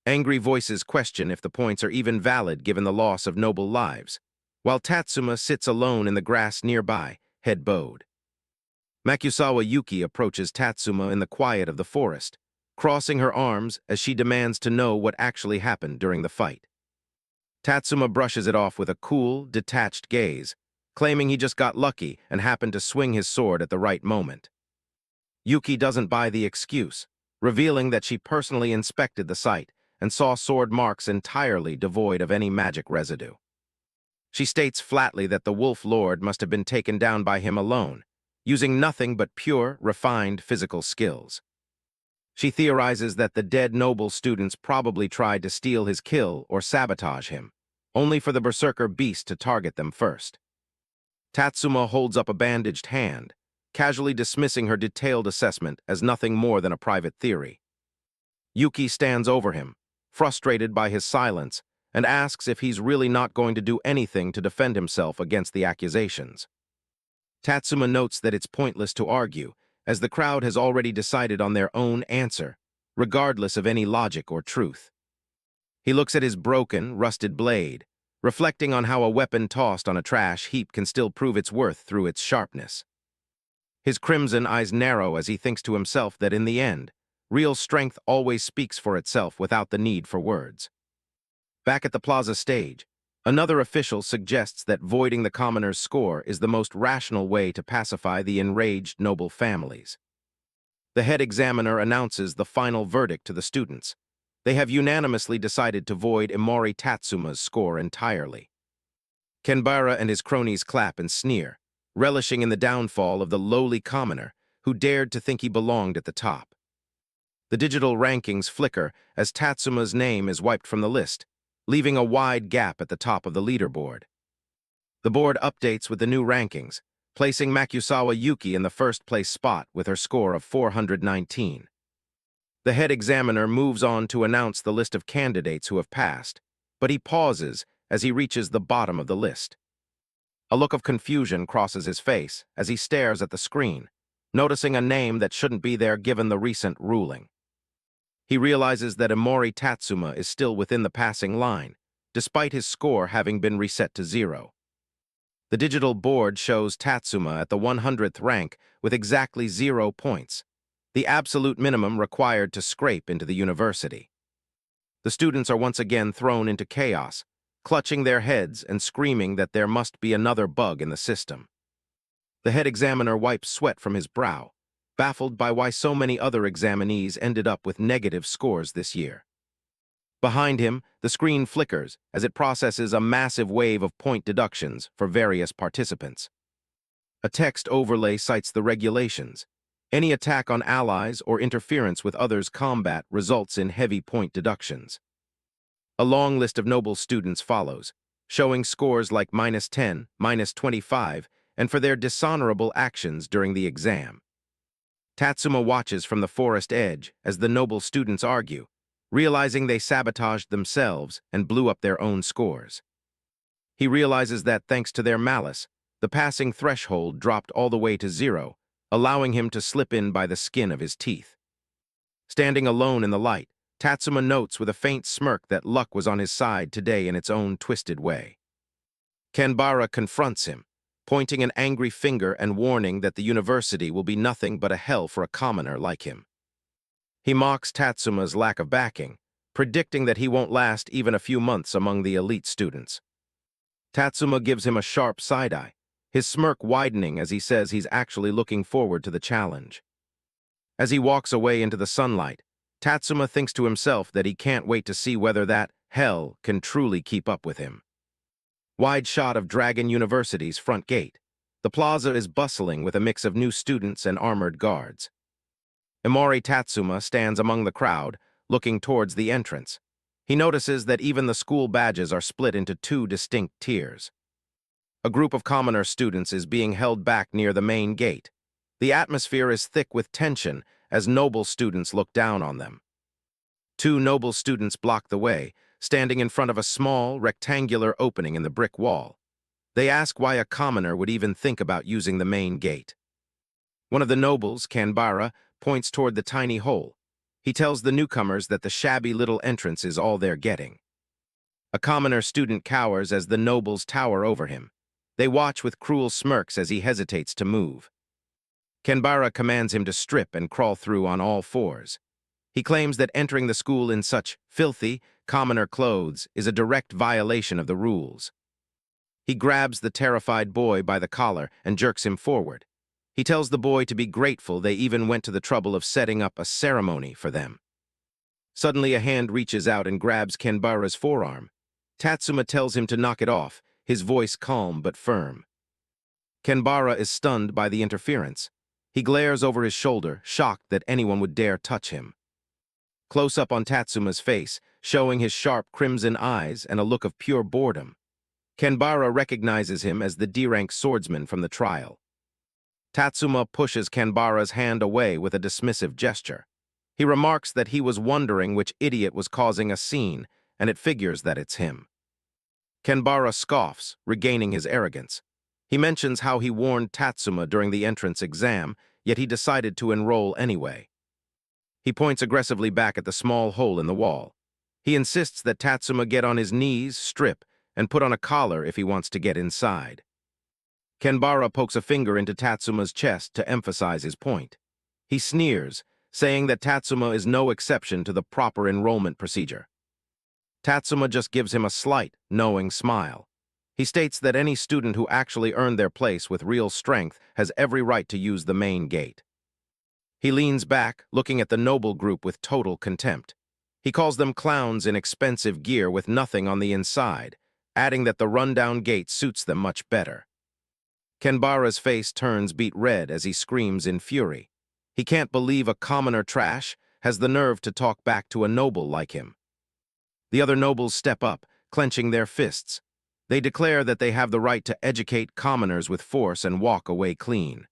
Angry voices question if the points are even valid given the loss of noble lives, while Tatsuma sits alone in the grass nearby, head bowed. Makusawa Yuki approaches Tatsuma in the quiet of the forest, crossing her arms as she demands to know what actually happened during the fight. Tatsuma brushes it off with a cool, detached gaze, claiming he just got lucky and happened to swing his sword at the right moment. Yuki doesn't buy the excuse, revealing that she personally inspected the site and saw sword marks entirely devoid of any magic residue. She states flatly that the Wolf Lord must have been taken down by him alone, using nothing but pure, refined physical skills. She theorizes that the dead noble students probably tried to steal his kill or sabotage him, only for the berserker beast to target them first. Tatsuma holds up a bandaged hand, casually dismissing her detailed assessment as nothing more than a private theory. Yuki stands over him, frustrated by his silence, and asks if he's really not going to do anything to defend himself against the accusations. Tatsuma notes that it's pointless to argue, as the crowd has already decided on their own answer, regardless of any logic or truth. He looks at his broken, rusted blade, reflecting on how a weapon tossed on a trash heap can still prove its worth through its sharpness. His crimson eyes narrow as he thinks to himself that in the end, real strength always speaks for itself without the need for words. Back at the plaza stage, another official suggests that voiding the commoner's score is the most rational way to pacify the enraged noble families. The head examiner announces the final verdict to the students. They have unanimously decided to void Imori Tatsuma's score entirely. Kanbara and his cronies clap and sneer, relishing in the downfall of the lowly commoner who dared to think he belonged at the top. The digital rankings flicker as Tatsuma's name is wiped from the list, leaving a wide gap at the top of the leaderboard. The board updates with the new rankings, placing Makusawa Yuki in the first-place spot with her score of 419. The head examiner moves on to announce the list of candidates who have passed, but he pauses as he reaches the bottom of the list. A look of confusion crosses his face as he stares at the screen, noticing a name that shouldn't be there given the recent ruling. He realizes that Imori Tatsuma is still within the passing line, despite his score having been reset to 0. The digital board shows Tatsuma at the 100th rank with exactly 0 points, the absolute minimum required to scrape into the university. The students are once again thrown into chaos, clutching their heads and screaming that there must be another bug in the system. The head examiner wipes sweat from his brow, baffled by why so many other examinees ended up with negative scores this year. Behind him, the screen flickers as it processes a massive wave of point deductions for various participants. A text overlay cites the regulations. Any attack on allies or interference with others' combat results in heavy point deductions. A long list of noble students follows, showing scores like -10, -25, and for their dishonorable actions during the exam. Tatsuma watches from the forest edge as the noble students argue, realizing they sabotaged themselves and blew up their own scores. He realizes that thanks to their malice, the passing threshold dropped all the way to 0, allowing him to slip in by the skin of his teeth. Standing alone in the light, Tatsuma notes with a faint smirk that luck was on his side today in its own twisted way. Kanbara confronts him, pointing an angry finger and warning that the university will be nothing but a hell for a commoner like him. He mocks Tatsuma's lack of backing, predicting that he won't last even a few months among the elite students. Tatsuma gives him a sharp side-eye, his smirk widening as he says he's actually looking forward to the challenge. As he walks away into the sunlight, Tatsuma thinks to himself that he can't wait to see whether that hell can truly keep up with him. Wide shot of Dragon University's front gate. The plaza is bustling with a mix of new students and armored guards. Imori Tatsuma stands among the crowd, looking towards the entrance. He notices that even the school badges are split into two distinct tiers. A group of commoner students is being held back near the main gate. The atmosphere is thick with tension as noble students look down on them. Two noble students block the way, standing in front of a small, rectangular opening in the brick wall. They ask why a commoner would even think about using the main gate. One of the nobles, Kanbara, points toward the tiny hole. He tells the newcomers that the shabby little entrance is all they're getting. A commoner student cowers as the nobles tower over him. They watch with cruel smirks as he hesitates to move. Kanbara commands him to strip and crawl through on all fours. He claims that entering the school in such filthy, commoner clothes is a direct violation of the rules. He grabs the terrified boy by the collar and jerks him forward. He tells the boy to be grateful they even went to the trouble of setting up a ceremony for them. Suddenly a hand reaches out and grabs Kanbara's forearm. Tatsuma tells him to knock it off, his voice calm but firm. Kanbara is stunned by the interference. He glares over his shoulder, shocked that anyone would dare touch him. Close up on Tatsuma's face, showing his sharp crimson eyes and a look of pure boredom. Kanbara recognizes him as the D-rank swordsman from the trial. Tatsuma pushes Kanbara's hand away with a dismissive gesture. He remarks that he was wondering which idiot was causing a scene, and it figures that it's him. Kanbara scoffs, regaining his arrogance. He mentions how he warned Tatsuma during the entrance exam, yet he decided to enroll anyway. He points aggressively back at the small hole in the wall. He insists that Tatsuma get on his knees, strip, and put on a collar if he wants to get inside. Kanbara pokes a finger into Tatsuma's chest to emphasize his point. He sneers, saying that Tatsuma is no exception to the proper enrollment procedure. Tatsuma just gives him a slight, knowing smile. He states that any student who actually earned their place with real strength has every right to use the main gate. He leans back, looking at the noble group with total contempt. He calls them clowns in expensive gear with nothing on the inside, adding that the rundown gate suits them much better. Kanbara's face turns beet red as he screams in fury. He can't believe a commoner trash has the nerve to talk back to a noble like him. The other nobles step up, clenching their fists. They declare that they have the right to educate commoners with force and walk away clean.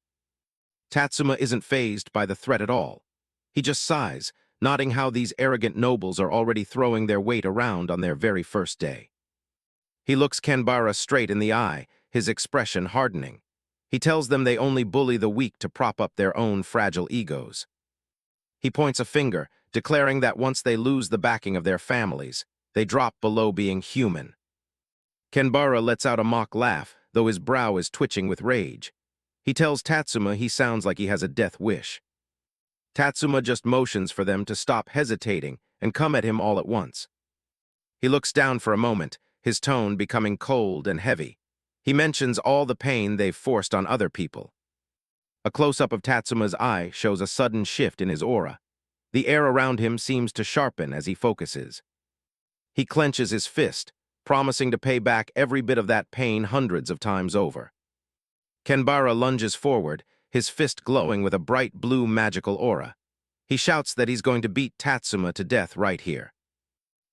Tatsuma isn't fazed by the threat at all. He just sighs, noting how these arrogant nobles are already throwing their weight around on their very first day. He looks Kanbara straight in the eye, his expression hardening. He tells them they only bully the weak to prop up their own fragile egos. He points a finger, declaring that once they lose the backing of their families, they drop below being human. Kanbara lets out a mock laugh, though his brow is twitching with rage. He tells Tatsuma he sounds like he has a death wish. Tatsuma just motions for them to stop hesitating and come at him all at once. He looks down for a moment, his tone becoming cold and heavy. He mentions all the pain they've forced on other people. A close-up of Tatsuma's eye shows a sudden shift in his aura. The air around him seems to sharpen as he focuses. He clenches his fist, promising to pay back every bit of that pain hundreds of times over. Kanbara lunges forward, his fist glowing with a bright blue magical aura. He shouts that he's going to beat Tatsuma to death right here.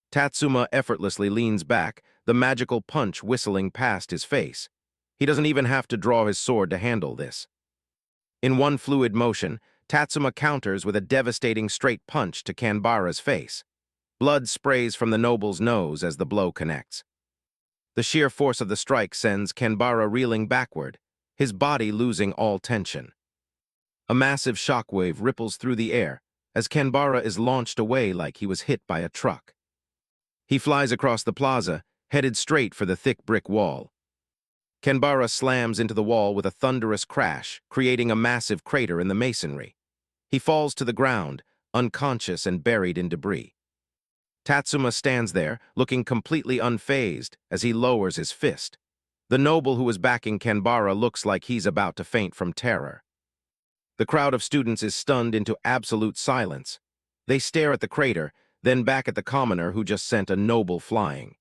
Tatsuma effortlessly leans back, the magical punch whistling past his face. He doesn't even have to draw his sword to handle this. In one fluid motion, Tatsuma counters with a devastating straight punch to Kanbara's face. Blood sprays from the noble's nose as the blow connects. The sheer force of the strike sends Kanbara reeling backward, his body losing all tension. A massive shockwave ripples through the air, as Kanbara is launched away like he was hit by a truck. He flies across the plaza, headed straight for the thick brick wall. Kanbara slams into the wall with a thunderous crash, creating a massive crater in the masonry. He falls to the ground, unconscious and buried in debris. Tatsuma stands there, looking completely unfazed as he lowers his fist. The noble who is backing Kanbara looks like he's about to faint from terror. The crowd of students is stunned into absolute silence. They stare at the crater, then back at the commoner who just sent a noble flying.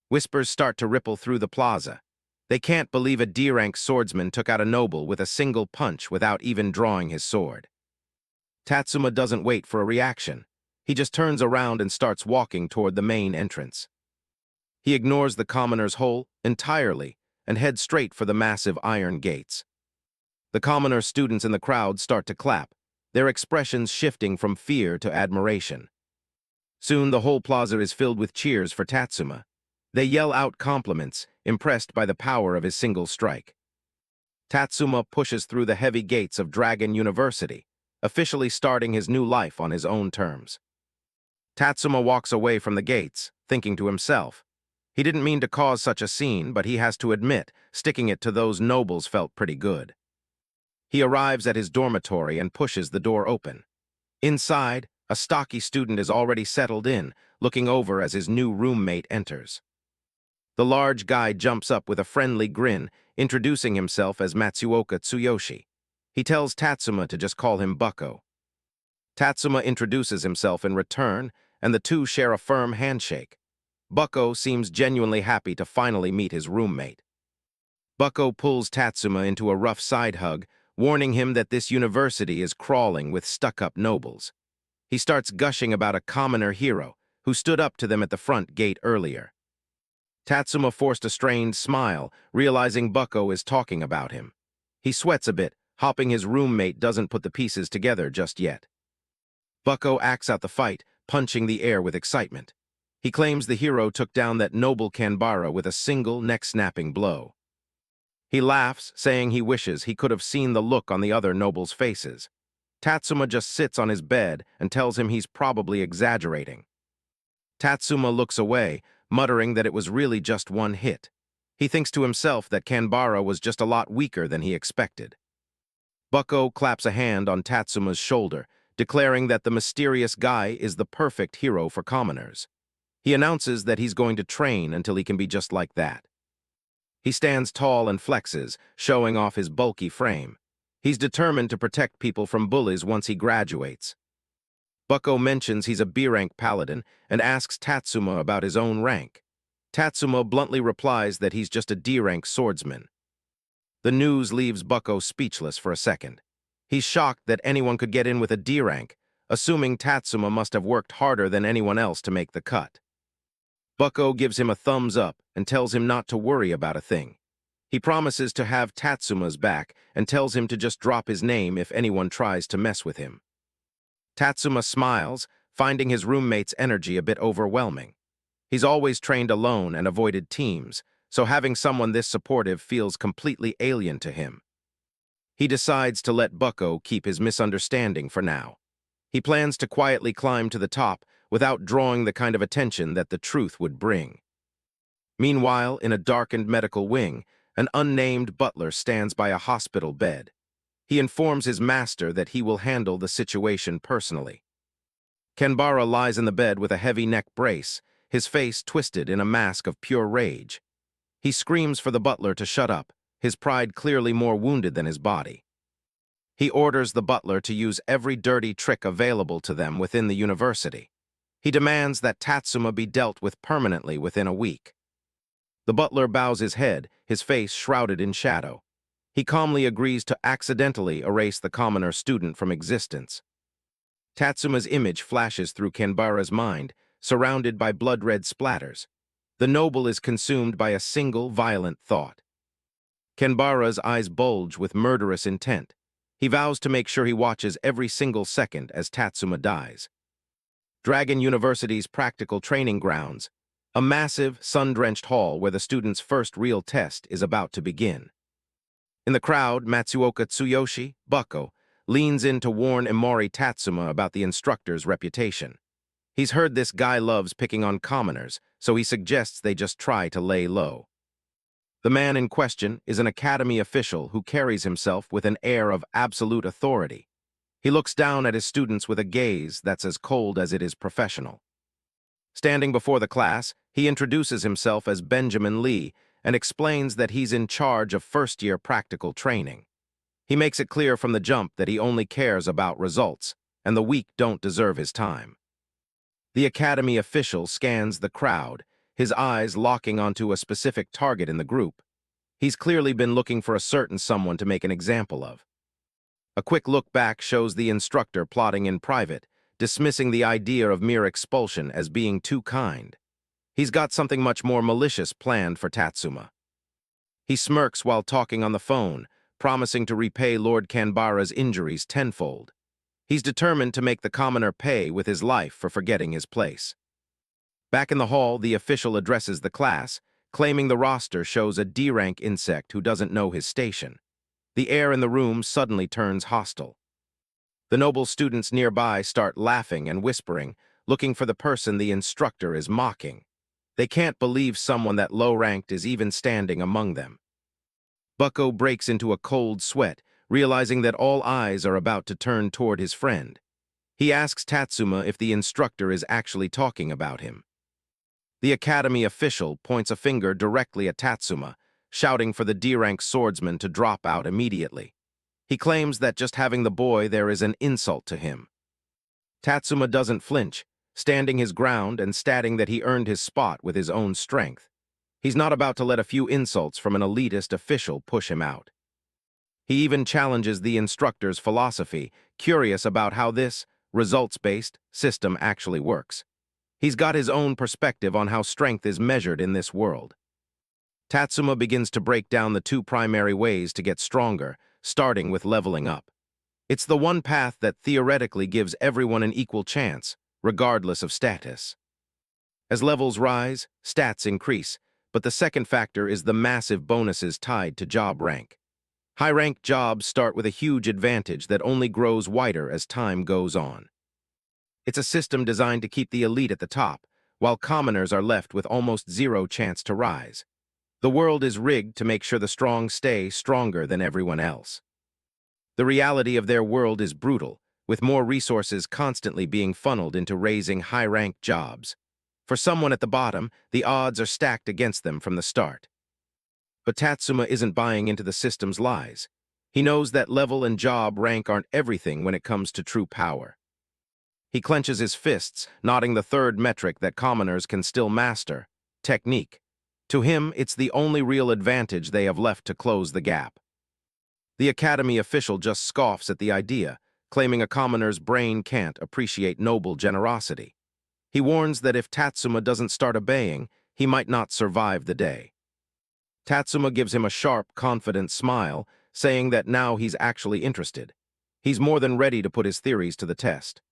Whispers start to ripple through the plaza. They can't believe a D-rank swordsman took out a noble with a single punch without even drawing his sword. Tatsuma doesn't wait for a reaction. He just turns around and starts walking toward the main entrance. He ignores the commoner's hole entirely and heads straight for the massive iron gates. The commoner students in the crowd start to clap, their expressions shifting from fear to admiration. Soon the whole plaza is filled with cheers for Tatsuma. They yell out compliments, impressed by the power of his single strike. Tatsuma pushes through the heavy gates of Dragon University, officially starting his new life on his own terms. Tatsuma walks away from the gates, thinking to himself. He didn't mean to cause such a scene, but he has to admit, sticking it to those nobles felt pretty good. He arrives at his dormitory and pushes the door open. Inside, a stocky student is already settled in, looking over as his new roommate enters. The large guy jumps up with a friendly grin, introducing himself as Matsuoka Tsuyoshi. He tells Tatsuma to just call him Bucko. Tatsuma introduces himself in return, and the two share a firm handshake. Bucko seems genuinely happy to finally meet his roommate. Bucko pulls Tatsuma into a rough side hug, warning him that this university is crawling with stuck-up nobles. He starts gushing about a commoner hero who stood up to them at the front gate earlier. Tatsuma forced a strained smile, realizing Bucko is talking about him. He sweats a bit, hoping his roommate doesn't put the pieces together just yet. Bucko acts out the fight, punching the air with excitement. He claims the hero took down that noble Kanbara with a single neck-snapping blow. He laughs, saying he wishes he could have seen the look on the other nobles' faces. Tatsuma just sits on his bed and tells him he's probably exaggerating. Tatsuma looks away, muttering that it was really just one hit. He thinks to himself that Kanbara was just a lot weaker than he expected. Bucko claps a hand on Tatsuma's shoulder, declaring that the mysterious guy is the perfect hero for commoners. He announces that he's going to train until he can be just like that. He stands tall and flexes, showing off his bulky frame. He's determined to protect people from bullies once he graduates. Bucko mentions he's a B-rank paladin and asks Tatsuma about his own rank. Tatsuma bluntly replies that he's just a D-rank swordsman. The news leaves Bucko speechless for a second. He's shocked that anyone could get in with a D-rank, assuming Tatsuma must have worked harder than anyone else to make the cut. Bucko gives him a thumbs up and tells him not to worry about a thing. He promises to have Tatsuma's back and tells him to just drop his name if anyone tries to mess with him. Tatsuma smiles, finding his roommate's energy a bit overwhelming. He's always trained alone and avoided teams, so having someone this supportive feels completely alien to him. He decides to let Bucko keep his misunderstanding for now. He plans to quietly climb to the top without drawing the kind of attention that the truth would bring. Meanwhile, in a darkened medical wing, an unnamed butler stands by a hospital bed. He informs his master that he will handle the situation personally. Kanbara lies in the bed with a heavy neck brace, his face twisted in a mask of pure rage. He screams for the butler to shut up, his pride clearly more wounded than his body. He orders the butler to use every dirty trick available to them within the university. He demands that Tatsuma be dealt with permanently within a week. The butler bows his head, his face shrouded in shadow. He calmly agrees to accidentally erase the commoner student from existence. Tatsuma's image flashes through Kanbara's mind, surrounded by blood-red splatters. The noble is consumed by a single violent thought. Kanbara's eyes bulge with murderous intent. He vows to make sure he watches every single second as Tatsuma dies. Dragon University's practical training grounds, a massive, sun-drenched hall where the student's first real test is about to begin. In the crowd, Matsuoka Tsuyoshi, Bucko, leans in to warn Imori Tatsuma about the instructor's reputation. He's heard this guy loves picking on commoners, so he suggests they just try to lay low. The man in question is an academy official who carries himself with an air of absolute authority. He looks down at his students with a gaze that's as cold as it is professional. Standing before the class, he introduces himself as Benjamin Lee and explains that he's in charge of first-year practical training. He makes it clear from the jump that he only cares about results, and the weak don't deserve his time. The academy official scans the crowd, his eyes locking onto a specific target in the group. He's clearly been looking for a certain someone to make an example of. A quick look back shows the instructor plotting in private, dismissing the idea of mere expulsion as being too kind. He's got something much more malicious planned for Tatsuma. He smirks while talking on the phone, promising to repay Lord Kanbara's injuries tenfold. He's determined to make the commoner pay with his life for forgetting his place. Back in the hall, the official addresses the class, claiming the roster shows a D-rank insect who doesn't know his station. The air in the room suddenly turns hostile. The noble students nearby start laughing and whispering, looking for the person the instructor is mocking. They can't believe someone that low-ranked is even standing among them. Bucko breaks into a cold sweat, realizing that all eyes are about to turn toward his friend. He asks Tatsuma if the instructor is actually talking about him. The academy official points a finger directly at Tatsuma, shouting for the D-rank swordsman to drop out immediately. He claims that just having the boy there is an insult to him. Tatsuma doesn't flinch, standing his ground and stating that he earned his spot with his own strength. He's not about to let a few insults from an elitist official push him out. He even challenges the instructor's philosophy, curious about how this results-based system actually works. He's got his own perspective on how strength is measured in this world. Tatsuma begins to break down the two primary ways to get stronger, starting with leveling up. It's the one path that theoretically gives everyone an equal chance, regardless of status. As levels rise, stats increase, but the second factor is the massive bonuses tied to job rank. High-ranked jobs start with a huge advantage that only grows wider as time goes on. It's a system designed to keep the elite at the top, while commoners are left with almost zero chance to rise. The world is rigged to make sure the strong stay stronger than everyone else. The reality of their world is brutal, with more resources constantly being funneled into raising high-ranked jobs. For someone at the bottom, the odds are stacked against them from the start. But Tatsuma isn't buying into the system's lies. He knows that level and job rank aren't everything when it comes to true power. He clenches his fists, nodding the third metric that commoners can still master: technique. To him, it's the only real advantage they have left to close the gap. The academy official just scoffs at the idea, claiming a commoner's brain can't appreciate noble generosity. He warns that if Tatsuma doesn't start obeying, he might not survive the day. Tatsuma gives him a sharp, confident smile, saying that now he's actually interested. He's more than ready to put his theories to the test.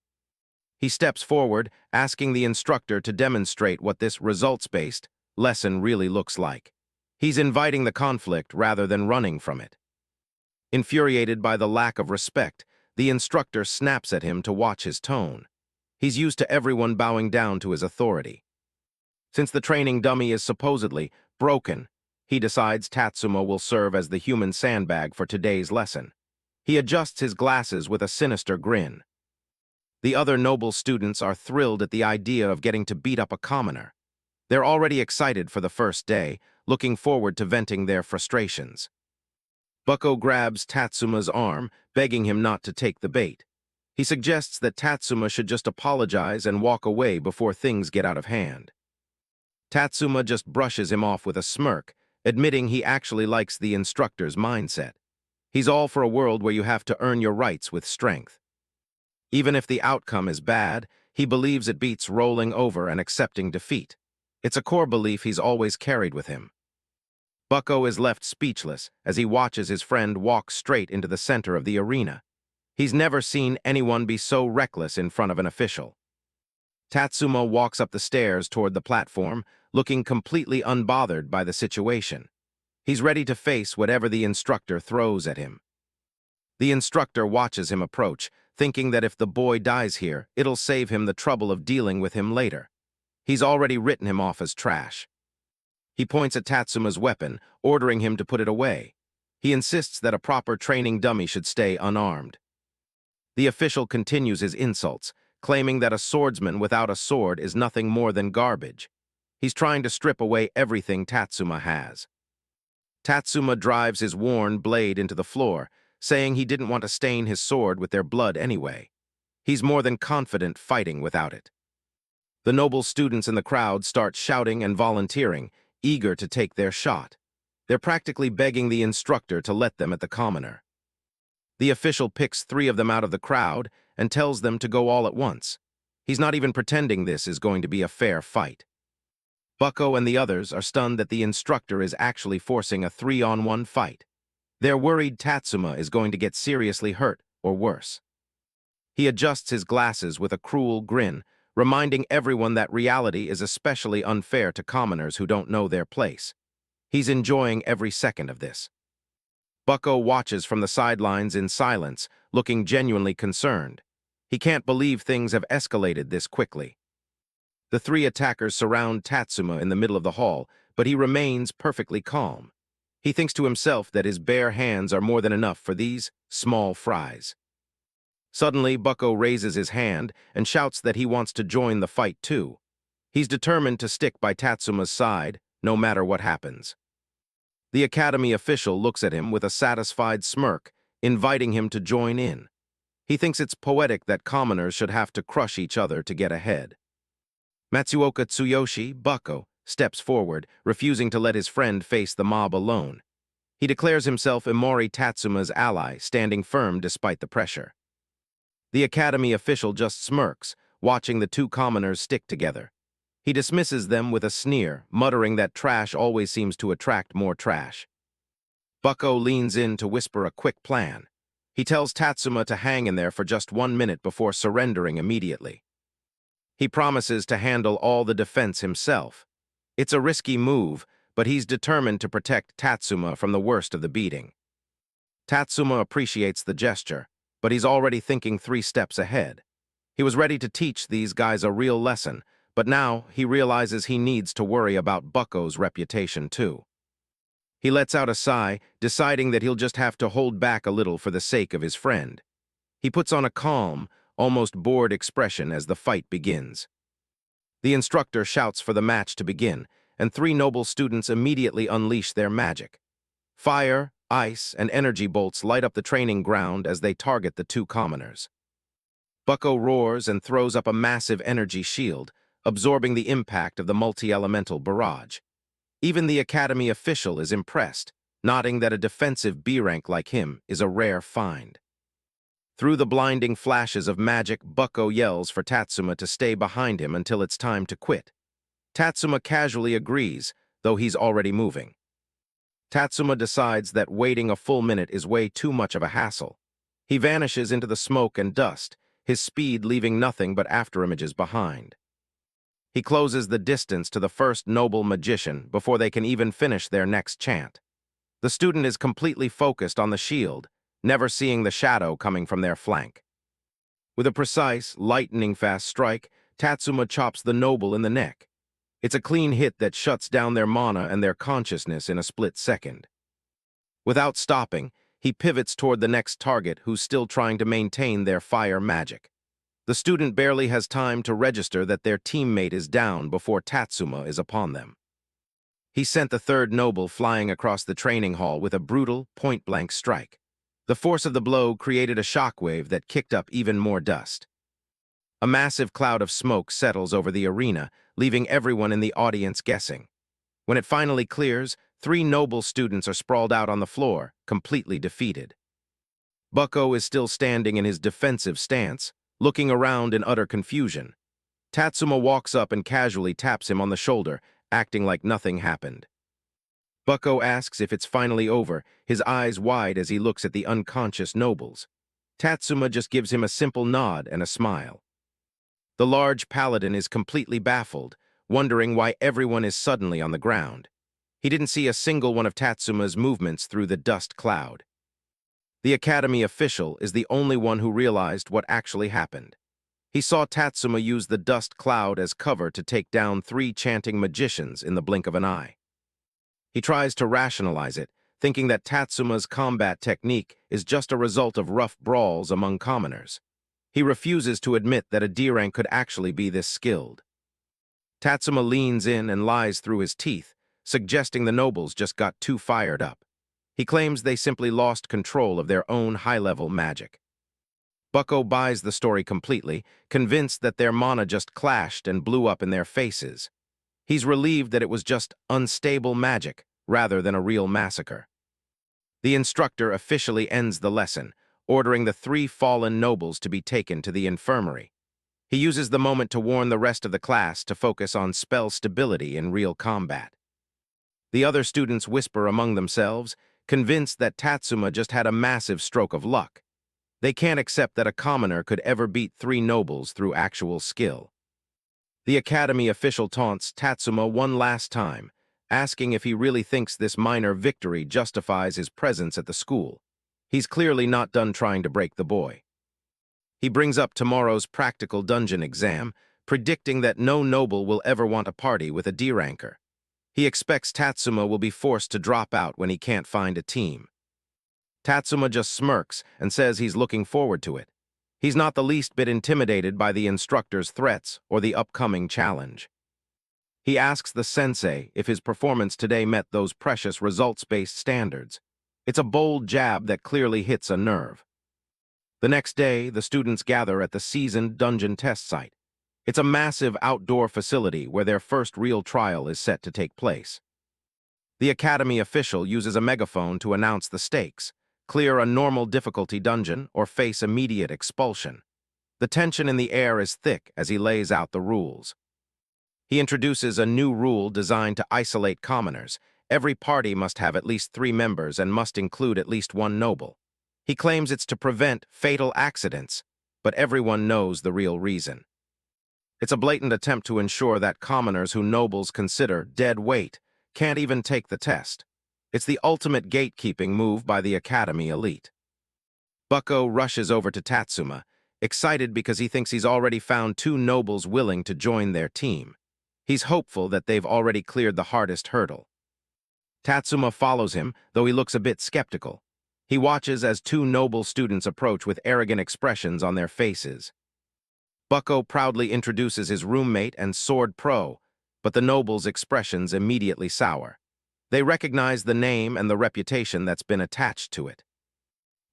He steps forward, asking the instructor to demonstrate what this results-based lesson really looks like. He's inviting the conflict rather than running from it. Infuriated by the lack of respect, the instructor snaps at him to watch his tone. He's used to everyone bowing down to his authority. Since the training dummy is supposedly broken, he decides Tatsuma will serve as the human sandbag for today's lesson. He adjusts his glasses with a sinister grin. The other noble students are thrilled at the idea of getting to beat up a commoner. They're already excited for the first day, looking forward to venting their frustrations. Bucko grabs Tatsuma's arm, begging him not to take the bait. He suggests that Tatsuma should just apologize and walk away before things get out of hand. Tatsuma just brushes him off with a smirk, admitting he actually likes the instructor's mindset. He's all for a world where you have to earn your rights with strength. Even if the outcome is bad, he believes it beats rolling over and accepting defeat. It's a core belief he's always carried with him. Bucko is left speechless as he watches his friend walk straight into the center of the arena. He's never seen anyone be so reckless in front of an official. Tatsuma walks up the stairs toward the platform, looking completely unbothered by the situation. He's ready to face whatever the instructor throws at him. The instructor watches him approach, thinking that if the boy dies here, it'll save him the trouble of dealing with him later. He's already written him off as trash. He points at Tatsuma's weapon, ordering him to put it away. He insists that a proper training dummy should stay unarmed. The official continues his insults, claiming that a swordsman without a sword is nothing more than garbage. He's trying to strip away everything Tatsuma has. Tatsuma drives his worn blade into the floor, saying he didn't want to stain his sword with their blood anyway. He's more than confident fighting without it. The noble students in the crowd start shouting and volunteering, eager to take their shot. They're practically begging the instructor to let them at the commoner. The official picks 3 of them out of the crowd and tells them to go all at once. He's not even pretending this is going to be a fair fight. Bucko and the others are stunned that the instructor is actually forcing a 3-on-1 fight. They're worried Tatsuma is going to get seriously hurt, or worse. He adjusts his glasses with a cruel grin, reminding everyone that reality is especially unfair to commoners who don't know their place. He's enjoying every second of this. Bucko watches from the sidelines in silence, looking genuinely concerned. He can't believe things have escalated this quickly. The 3 attackers surround Tatsuma in the middle of the hall, but he remains perfectly calm. He thinks to himself that his bare hands are more than enough for these small fries. Suddenly, Bucko raises his hand and shouts that he wants to join the fight too. He's determined to stick by Tatsuma's side, no matter what happens. The academy official looks at him with a satisfied smirk, inviting him to join in. He thinks it's poetic that commoners should have to crush each other to get ahead. Matsuoka Tsuyoshi, Bucko, steps forward, refusing to let his friend face the mob alone. He declares himself Imori Tatsuma's ally, standing firm despite the pressure. The academy official just smirks, watching the 2 commoners stick together. He dismisses them with a sneer, muttering that trash always seems to attract more trash. Bucko leans in to whisper a quick plan. He tells Tatsuma to hang in there for just 1 minute before surrendering immediately. He promises to handle all the defense himself. It's a risky move, but he's determined to protect Tatsuma from the worst of the beating. Tatsuma appreciates the gesture, but he's already thinking 3 steps ahead. He was ready to teach these guys a real lesson, but now he realizes he needs to worry about Bucko's reputation too. He lets out a sigh, deciding that he'll just have to hold back a little for the sake of his friend. He puts on a calm, almost bored expression as the fight begins. The instructor shouts for the match to begin, and 3 noble students immediately unleash their magic. Fire, ice, and energy bolts light up the training ground as they target the 2 commoners. Bucko roars and throws up a massive energy shield, absorbing the impact of the multi-elemental barrage. Even the academy official is impressed, nodding that a defensive B-rank like him is a rare find. Through the blinding flashes of magic, Bucko yells for Tatsuma to stay behind him until it's time to quit. Tatsuma casually agrees, though he's already moving. Tatsuma decides that waiting a full minute is way too much of a hassle. He vanishes into the smoke and dust, his speed leaving nothing but afterimages behind. He closes the distance to the first noble magician before they can even finish their next chant. The student is completely focused on the shield, never seeing the shadow coming from their flank. With a precise, lightning-fast strike, Tatsuma chops the noble in the neck. It's a clean hit that shuts down their mana and their consciousness in a split second. Without stopping, he pivots toward the next target who's still trying to maintain their fire magic. The student barely has time to register that their teammate is down before Tatsuma is upon them. He sent the 3rd noble flying across the training hall with a brutal, point-blank strike. The force of the blow created a shockwave that kicked up even more dust. A massive cloud of smoke settles over the arena, leaving everyone in the audience guessing. When it finally clears, 3 noble students are sprawled out on the floor, completely defeated. Bucko is still standing in his defensive stance, looking around in utter confusion. Tatsuma walks up and casually taps him on the shoulder, acting like nothing happened. Bucko asks if it's finally over, his eyes wide as he looks at the unconscious nobles. Tatsuma just gives him a simple nod and a smile. The large paladin is completely baffled, wondering why everyone is suddenly on the ground. He didn't see a single one of Tatsuma's movements through the dust cloud. The Academy official is the only one who realized what actually happened. He saw Tatsuma use the dust cloud as cover to take down 3 chanting magicians in the blink of an eye. He tries to rationalize it, thinking that Tatsuma's combat technique is just a result of rough brawls among commoners. He refuses to admit that a D-rank could actually be this skilled. Tatsuma leans in and lies through his teeth, suggesting the nobles just got too fired up. He claims they simply lost control of their own high-level magic. Bucko buys the story completely, convinced that their mana just clashed and blew up in their faces. He's relieved that it was just unstable magic, rather than a real massacre. The instructor officially ends the lesson, ordering the 3 fallen nobles to be taken to the infirmary. He uses the moment to warn the rest of the class to focus on spell stability in real combat. The other students whisper among themselves, convinced that Tatsuma just had a massive stroke of luck. They can't accept that a commoner could ever beat 3 nobles through actual skill. The Academy official taunts Tatsuma one last time, asking if he really thinks this minor victory justifies his presence at the school. He's clearly not done trying to break the boy. He brings up tomorrow's practical dungeon exam, predicting that no noble will ever want a party with a D-ranker. He expects Tatsuma will be forced to drop out when he can't find a team. Tatsuma just smirks and says he's looking forward to it. He's not the least bit intimidated by the instructor's threats or the upcoming challenge. He asks the sensei if his performance today met those precious results-based standards. It's a bold jab that clearly hits a nerve. The next day, the students gather at the seasoned dungeon test site. It's a massive outdoor facility where their first real trial is set to take place. The Academy official uses a megaphone to announce the stakes: clear a normal difficulty dungeon or face immediate expulsion. The tension in the air is thick as he lays out the rules. He introduces a new rule designed to isolate commoners. Every party must have at least 3 members and must include at least 1 noble. He claims it's to prevent fatal accidents, but everyone knows the real reason. It's a blatant attempt to ensure that commoners who nobles consider dead weight can't even take the test. It's the ultimate gatekeeping move by the Academy elite. Bucko rushes over to Tatsuma, excited because he thinks he's already found 2 nobles willing to join their team. He's hopeful that they've already cleared the hardest hurdle. Tatsuma follows him, though he looks a bit skeptical. He watches as 2 noble students approach with arrogant expressions on their faces. Bucko proudly introduces his roommate and sword pro, but the nobles' expressions immediately sour. They recognize the name and the reputation that's been attached to it.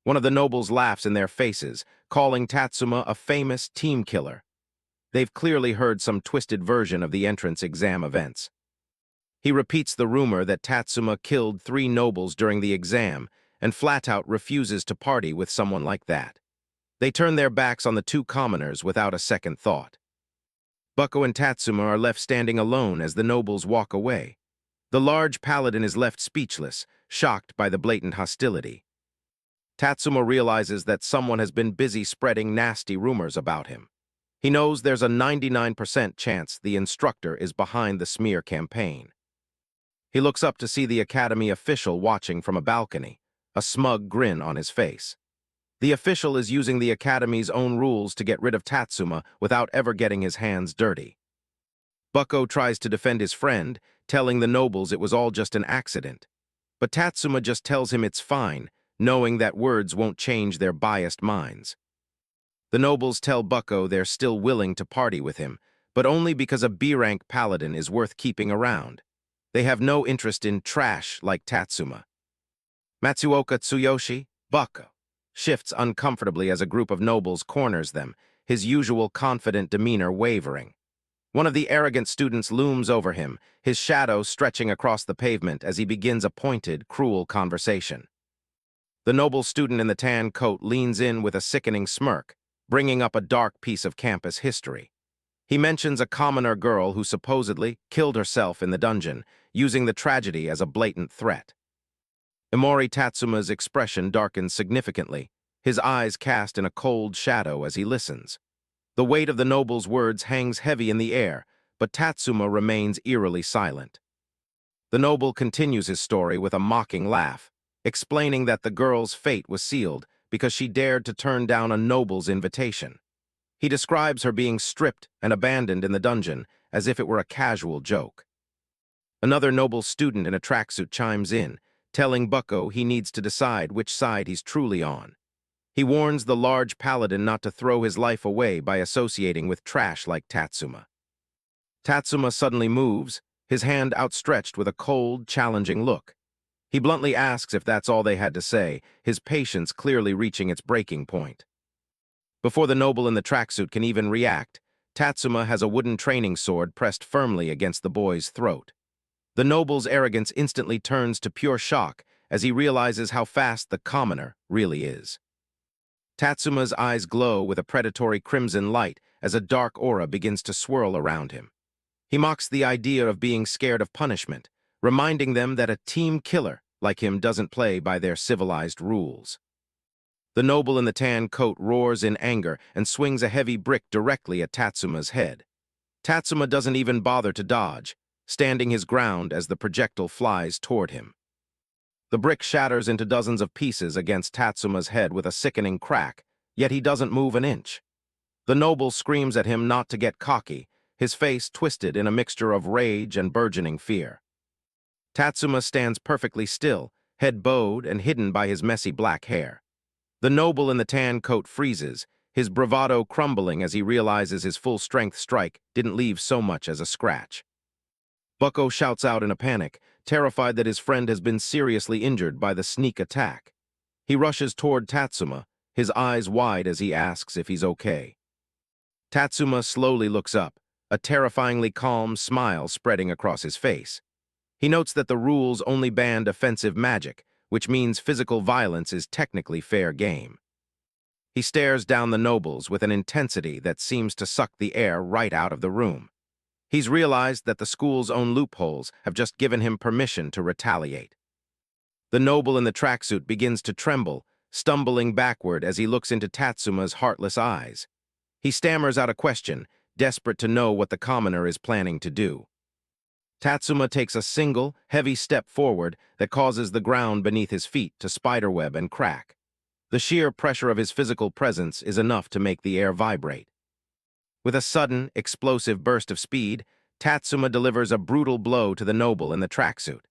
One of the nobles laughs in their faces, calling Tatsuma a famous team killer. They've clearly heard some twisted version of the entrance exam events. He repeats the rumor that Tatsuma killed 3 nobles during the exam and flat-out refuses to party with someone like that. They turn their backs on the 2 commoners without a second thought. Bucko and Tatsuma are left standing alone as the nobles walk away. The large paladin is left speechless, shocked by the blatant hostility. Tatsuma realizes that someone has been busy spreading nasty rumors about him. He knows there's a 99% chance the instructor is behind the smear campaign. He looks up to see the Academy official watching from a balcony, a smug grin on his face. The official is using the Academy's own rules to get rid of Tatsuma without ever getting his hands dirty. Bucko tries to defend his friend, telling the nobles it was all just an accident. But Tatsuma just tells him it's fine, knowing that words won't change their biased minds. The nobles tell Bucko they're still willing to party with him, but only because a B-rank paladin is worth keeping around. They have no interest in trash like Tatsuma. Matsuoka Tsuyoshi, Bucko, shifts uncomfortably as a group of nobles corners them, his usual confident demeanor wavering. One of the arrogant students looms over him, his shadow stretching across the pavement as he begins a pointed, cruel conversation. The noble student in the tan coat leans in with a sickening smirk, bringing up a dark piece of campus history. He mentions a commoner girl who supposedly killed herself in the dungeon, using the tragedy as a blatant threat. Imori Tatsuma's expression darkens significantly, his eyes cast in a cold shadow as he listens. The weight of the noble's words hangs heavy in the air, but Tatsuma remains eerily silent. The noble continues his story with a mocking laugh. explaining that the girl's fate was sealed because she dared to turn down a noble's invitation. He describes her being stripped and abandoned in the dungeon as if it were a casual joke. Another noble student in a tracksuit chimes in, telling Bucko he needs to decide which side he's truly on. He warns the large paladin not to throw his life away by associating with trash like Tatsuma. Tatsuma suddenly moves, his hand outstretched with a cold, challenging look. He bluntly asks if that's all they had to say, his patience clearly reaching its breaking point. Before the noble in the tracksuit can even react, Tatsuma has a wooden training sword pressed firmly against the boy's throat. The noble's arrogance instantly turns to pure shock as he realizes how fast the commoner really is. Tatsuma's eyes glow with a predatory crimson light as a dark aura begins to swirl around him. He mocks the idea of being scared of punishment, reminding them that a team killer like him doesn't play by their civilized rules. The noble in the tan coat roars in anger and swings a heavy brick directly at Tatsuma's head. Tatsuma doesn't even bother to dodge, standing his ground as the projectile flies toward him. The brick shatters into dozens of pieces against Tatsuma's head with a sickening crack, yet he doesn't move an inch. The noble screams at him not to get cocky, his face twisted in a mixture of rage and burgeoning fear. Tatsuma stands perfectly still, head bowed and hidden by his messy black hair. The noble in the tan coat freezes, his bravado crumbling as he realizes his full-strength strike didn't leave so much as a scratch. Bucko shouts out in a panic, terrified that his friend has been seriously injured by the sneak attack. He rushes toward Tatsuma, his eyes wide as he asks if he's okay. Tatsuma slowly looks up, a terrifyingly calm smile spreading across his face. He notes that the rules only banned offensive magic, which means physical violence is technically fair game. He stares down the nobles with an intensity that seems to suck the air right out of the room. He's realized that the school's own loopholes have just given him permission to retaliate. The noble in the tracksuit begins to tremble, stumbling backward as he looks into Tatsuma's heartless eyes. He stammers out a question, desperate to know what the commoner is planning to do. Tatsuma takes a single, heavy step forward that causes the ground beneath his feet to spiderweb and crack. The sheer pressure of his physical presence is enough to make the air vibrate. With a sudden, explosive burst of speed, Tatsuma delivers a brutal blow to the noble in the tracksuit.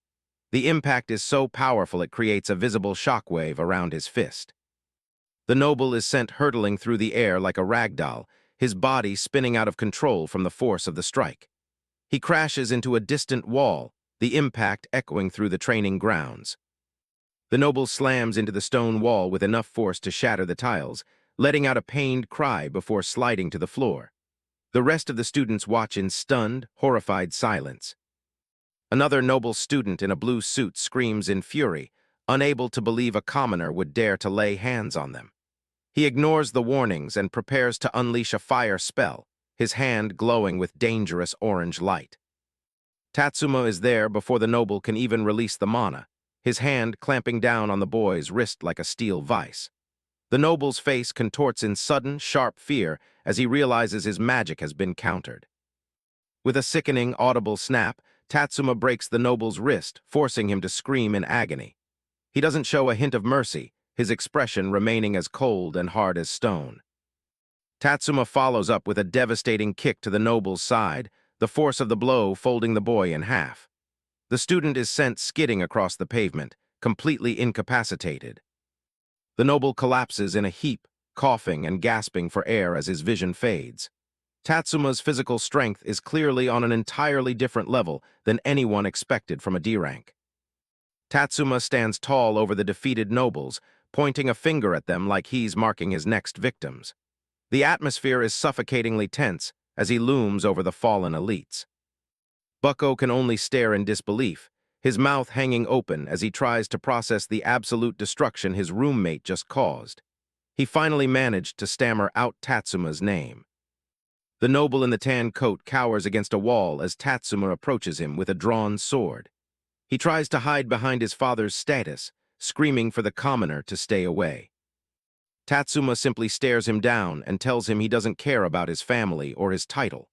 The impact is so powerful it creates a visible shockwave around his fist. The noble is sent hurtling through the air like a rag doll, his body spinning out of control from the force of the strike. He crashes into a distant wall, the impact echoing through the training grounds. The noble slams into the stone wall with enough force to shatter the tiles, letting out a pained cry before sliding to the floor. The rest of the students watch in stunned, horrified silence. Another noble student in a blue suit screams in fury, unable to believe a commoner would dare to lay hands on them. He ignores the warnings and prepares to unleash a fire spell, his hand glowing with dangerous orange light. Tatsuma is there before the noble can even release the mana, his hand clamping down on the boy's wrist like a steel vice. The noble's face contorts in sudden, sharp fear as he realizes his magic has been countered. With a sickening, audible snap, Tatsuma breaks the noble's wrist, forcing him to scream in agony. He doesn't show a hint of mercy, his expression remaining as cold and hard as stone. Tatsuma follows up with a devastating kick to the noble's side, the force of the blow folding the boy in half. The student is sent skidding across the pavement, completely incapacitated. The noble collapses in a heap, coughing and gasping for air as his vision fades. Tatsuma's physical strength is clearly on an entirely different level than anyone expected from a D rank. Tatsuma stands tall over the defeated nobles, pointing a finger at them like he's marking his next victims. The atmosphere is suffocatingly tense as he looms over the fallen elites. Bucko can only stare in disbelief, his mouth hanging open as he tries to process the absolute destruction his roommate just caused. He finally managed to stammer out Tatsuma's name. The noble in the tan coat cowers against a wall as Tatsuma approaches him with a drawn sword. He tries to hide behind his father's status, screaming for the commoner to stay away. Tatsuma simply stares him down and tells him he doesn't care about his family or his title.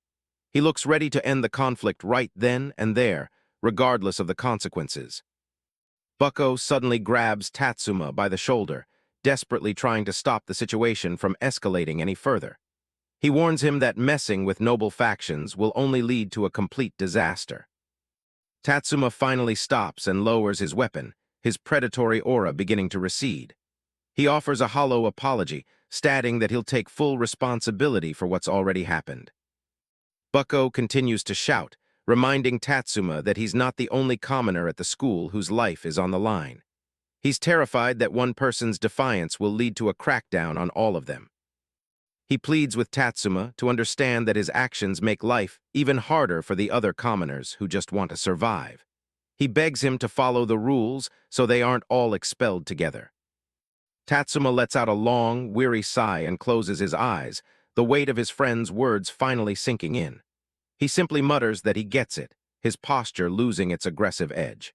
He looks ready to end the conflict right then and there, regardless of the consequences. Bucko suddenly grabs Tatsuma by the shoulder, desperately trying to stop the situation from escalating any further. He warns him that messing with noble factions will only lead to a complete disaster. Tatsuma finally stops and lowers his weapon, his predatory aura beginning to recede. He offers a hollow apology, stating that he'll take full responsibility for what's already happened. Bucko continues to shout, reminding Tatsuma that he's not the only commoner at the school whose life is on the line. He's terrified that one person's defiance will lead to a crackdown on all of them. He pleads with Tatsuma to understand that his actions make life even harder for the other commoners who just want to survive. He begs him to follow the rules so they aren't all expelled together. Tatsuma lets out a long, weary sigh and closes his eyes, the weight of his friend's words finally sinking in. He simply mutters that he gets it, his posture losing its aggressive edge.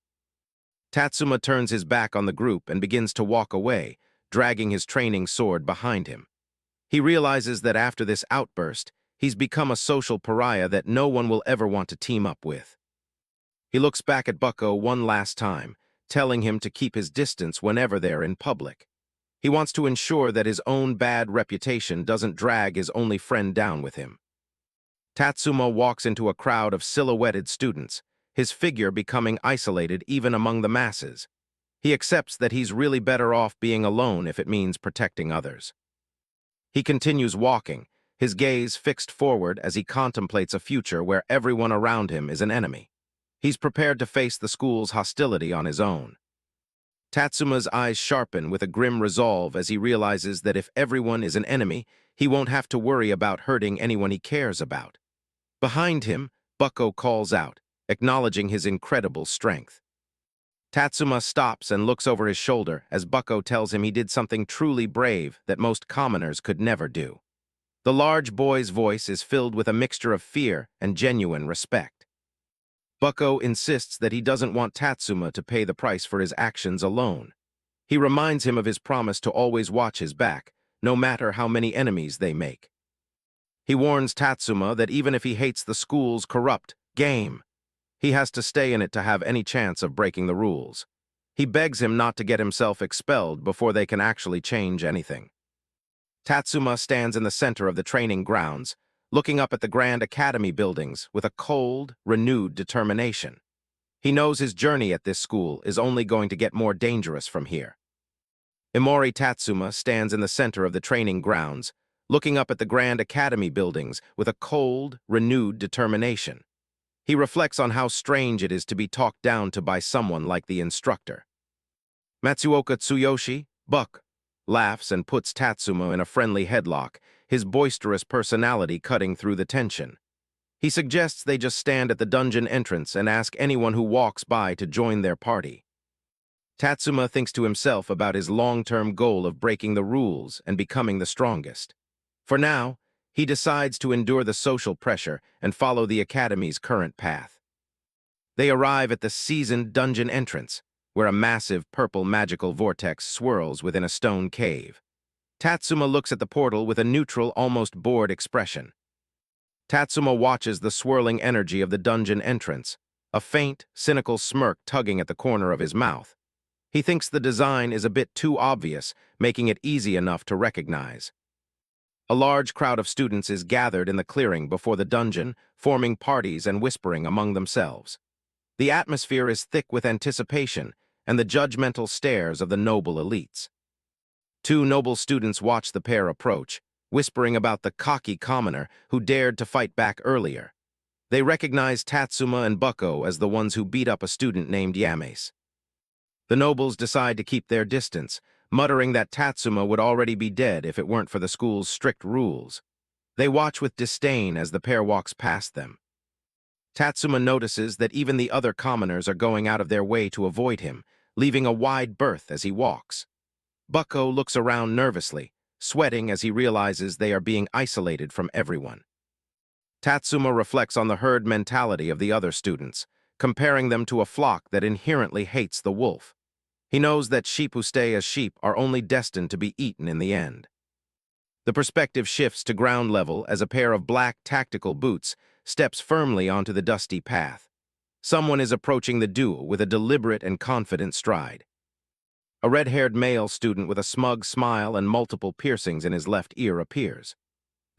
Tatsuma turns his back on the group and begins to walk away, dragging his training sword behind him. He realizes that after this outburst, he's become a social pariah that no one will ever want to team up with. He looks back at Bucko one last time, telling him to keep his distance whenever they're in public. He wants to ensure that his own bad reputation doesn't drag his only friend down with him. Tatsuma walks into a crowd of silhouetted students, his figure becoming isolated even among the masses. He accepts that he's really better off being alone if it means protecting others. He continues walking, his gaze fixed forward as he contemplates a future where everyone around him is an enemy. He's prepared to face the school's hostility on his own. Tatsuma's eyes sharpen with a grim resolve as he realizes that if everyone is an enemy, he won't have to worry about hurting anyone he cares about. Behind him, Bucko calls out, acknowledging his incredible strength. Tatsuma stops and looks over his shoulder as Bucko tells him he did something truly brave that most commoners could never do. The large boy's voice is filled with a mixture of fear and genuine respect. Bucko insists that he doesn't want Tatsuma to pay the price for his actions alone. He reminds him of his promise to always watch his back, no matter how many enemies they make. He warns Tatsuma that even if he hates the school's corrupt game, he has to stay in it to have any chance of breaking the rules. He begs him not to get himself expelled before they can actually change anything. Tatsuma stands in the center of the training grounds, looking up at the Grand Academy buildings with a cold, renewed determination. He knows his journey at this school is only going to get more dangerous from here. Imori Tatsuma stands in the center of the training grounds, looking up at the Grand Academy buildings with a cold, renewed determination. He reflects on how strange it is to be talked down to by someone like the instructor. Matsuoka Tsuyoshi, Buck, laughs and puts Tatsuma in a friendly headlock, his boisterous personality cutting through the tension. He suggests they just stand at the dungeon entrance and ask anyone who walks by to join their party. Tatsuma thinks to himself about his long-term goal of breaking the rules and becoming the strongest. For now, he decides to endure the social pressure and follow the Academy's current path. They arrive at the seasoned dungeon entrance, where a massive purple magical vortex swirls within a stone cave. Tatsuma looks at the portal with a neutral, almost bored expression. Tatsuma watches the swirling energy of the dungeon entrance, a faint, cynical smirk tugging at the corner of his mouth. He thinks the design is a bit too obvious, making it easy enough to recognize. A large crowd of students is gathered in the clearing before the dungeon, forming parties and whispering among themselves. The atmosphere is thick with anticipation and the judgmental stares of the noble elites. Two noble students watch the pair approach, whispering about the cocky commoner who dared to fight back earlier. They recognize Tatsuma and Bucko as the ones who beat up a student named Yamase. The nobles decide to keep their distance, muttering that Tatsuma would already be dead if it weren't for the school's strict rules. They watch with disdain as the pair walks past them. Tatsuma notices that even the other commoners are going out of their way to avoid him, leaving a wide berth as he walks. Bucko looks around nervously, sweating as he realizes they are being isolated from everyone. Tatsuma reflects on the herd mentality of the other students, comparing them to a flock that inherently hates the wolf. He knows that sheep who stay as sheep are only destined to be eaten in the end. The perspective shifts to ground level as a pair of black tactical boots steps firmly onto the dusty path. Someone is approaching the duel with a deliberate and confident stride. A red-haired male student with a smug smile and multiple piercings in his left ear appears.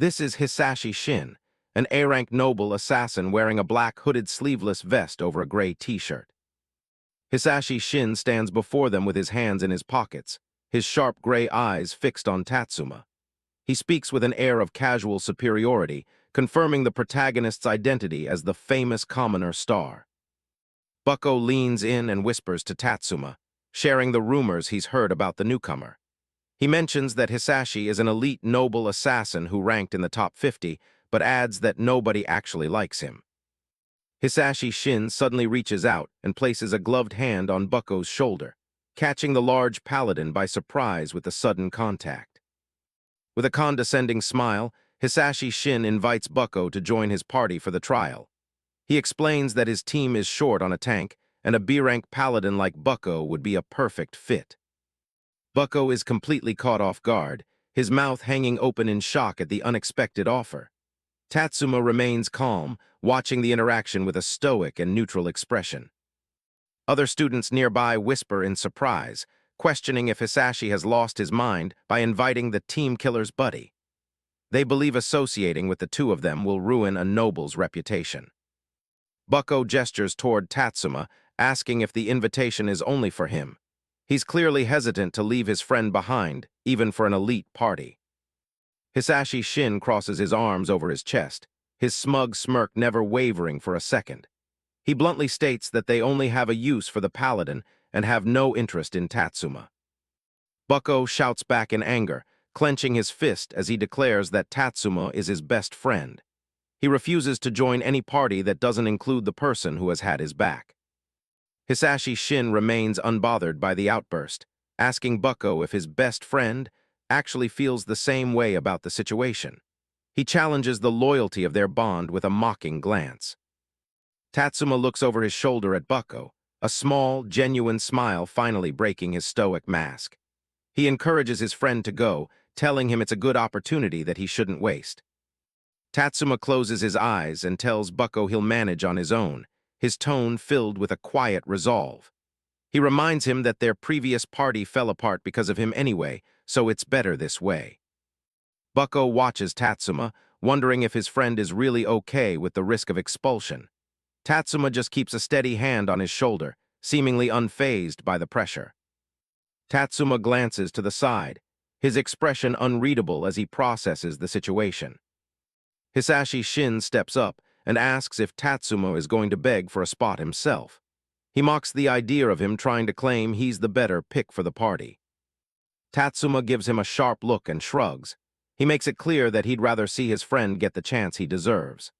This is Hisashi Shin, an A-rank noble assassin wearing a black hooded sleeveless vest over a gray t-shirt. Hisashi Shin stands before them with his hands in his pockets, his sharp gray eyes fixed on Tatsuma. He speaks with an air of casual superiority, confirming the protagonist's identity as the famous commoner Star. Bucko leans in and whispers to Tatsuma, sharing the rumors he's heard about the newcomer. He mentions that Hisashi is an elite noble assassin who ranked in the top 50, but adds that nobody actually likes him. Hisashi Shin suddenly reaches out and places a gloved hand on Bucko's shoulder, catching the large paladin by surprise with the sudden contact. With a condescending smile, Hisashi Shin invites Bucko to join his party for the trial. He explains that his team is short on a tank, and a B-rank paladin like Bucko would be a perfect fit. Bucko is completely caught off guard, his mouth hanging open in shock at the unexpected offer. Tatsuma remains calm, watching the interaction with a stoic and neutral expression. Other students nearby whisper in surprise, questioning if Hisashi has lost his mind by inviting the team killer's buddy. They believe associating with the two of them will ruin a noble's reputation. Bucko gestures toward Tatsuma, asking if the invitation is only for him. He's clearly hesitant to leave his friend behind, even for an elite party. Hisashi Shin crosses his arms over his chest, his smug smirk never wavering for a second. He bluntly states that they only have a use for the paladin and have no interest in Tatsuma. Bucko shouts back in anger, clenching his fist as he declares that Tatsuma is his best friend. He refuses to join any party that doesn't include the person who has had his back. Hisashi Shin remains unbothered by the outburst, asking Bucko if his best friend actually feels the same way about the situation. He challenges the loyalty of their bond with a mocking glance. Tatsuma looks over his shoulder at Bucko, a small, genuine smile finally breaking his stoic mask. He encourages his friend to go, telling him it's a good opportunity that he shouldn't waste. Tatsuma closes his eyes and tells Bucko he'll manage on his own, his tone filled with a quiet resolve. He reminds him that their previous party fell apart because of him anyway, so it's better this way. Bucko watches Tatsuma, wondering if his friend is really okay with the risk of expulsion. Tatsuma just keeps a steady hand on his shoulder, seemingly unfazed by the pressure. Tatsuma glances to the side, his expression unreadable as he processes the situation. Hisashi Shin steps up and asks if Tatsuma is going to beg for a spot himself. He mocks the idea of him trying to claim he's the better pick for the party. Tatsuma gives him a sharp look and shrugs. He makes it clear that he'd rather see his friend get the chance he deserves.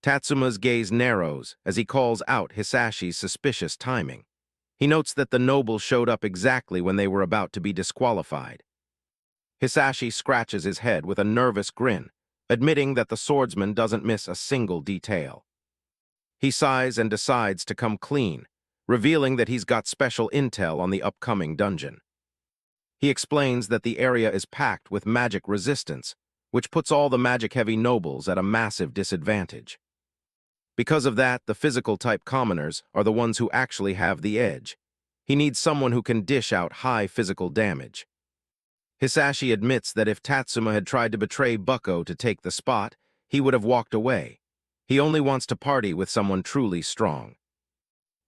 Tatsuma's gaze narrows as he calls out Hisashi's suspicious timing. He notes that the noble showed up exactly when they were about to be disqualified. Hisashi scratches his head with a nervous grin, admitting that the swordsman doesn't miss a single detail. He sighs and decides to come clean, revealing that he's got special intel on the upcoming dungeon. He explains that the area is packed with magic resistance, which puts all the magic-heavy nobles at a massive disadvantage. Because of that, the physical-type commoners are the ones who actually have the edge. He needs someone who can dish out high physical damage. Hisashi admits that if Tatsuma had tried to betray Bucko to take the spot, he would have walked away. He only wants to party with someone truly strong.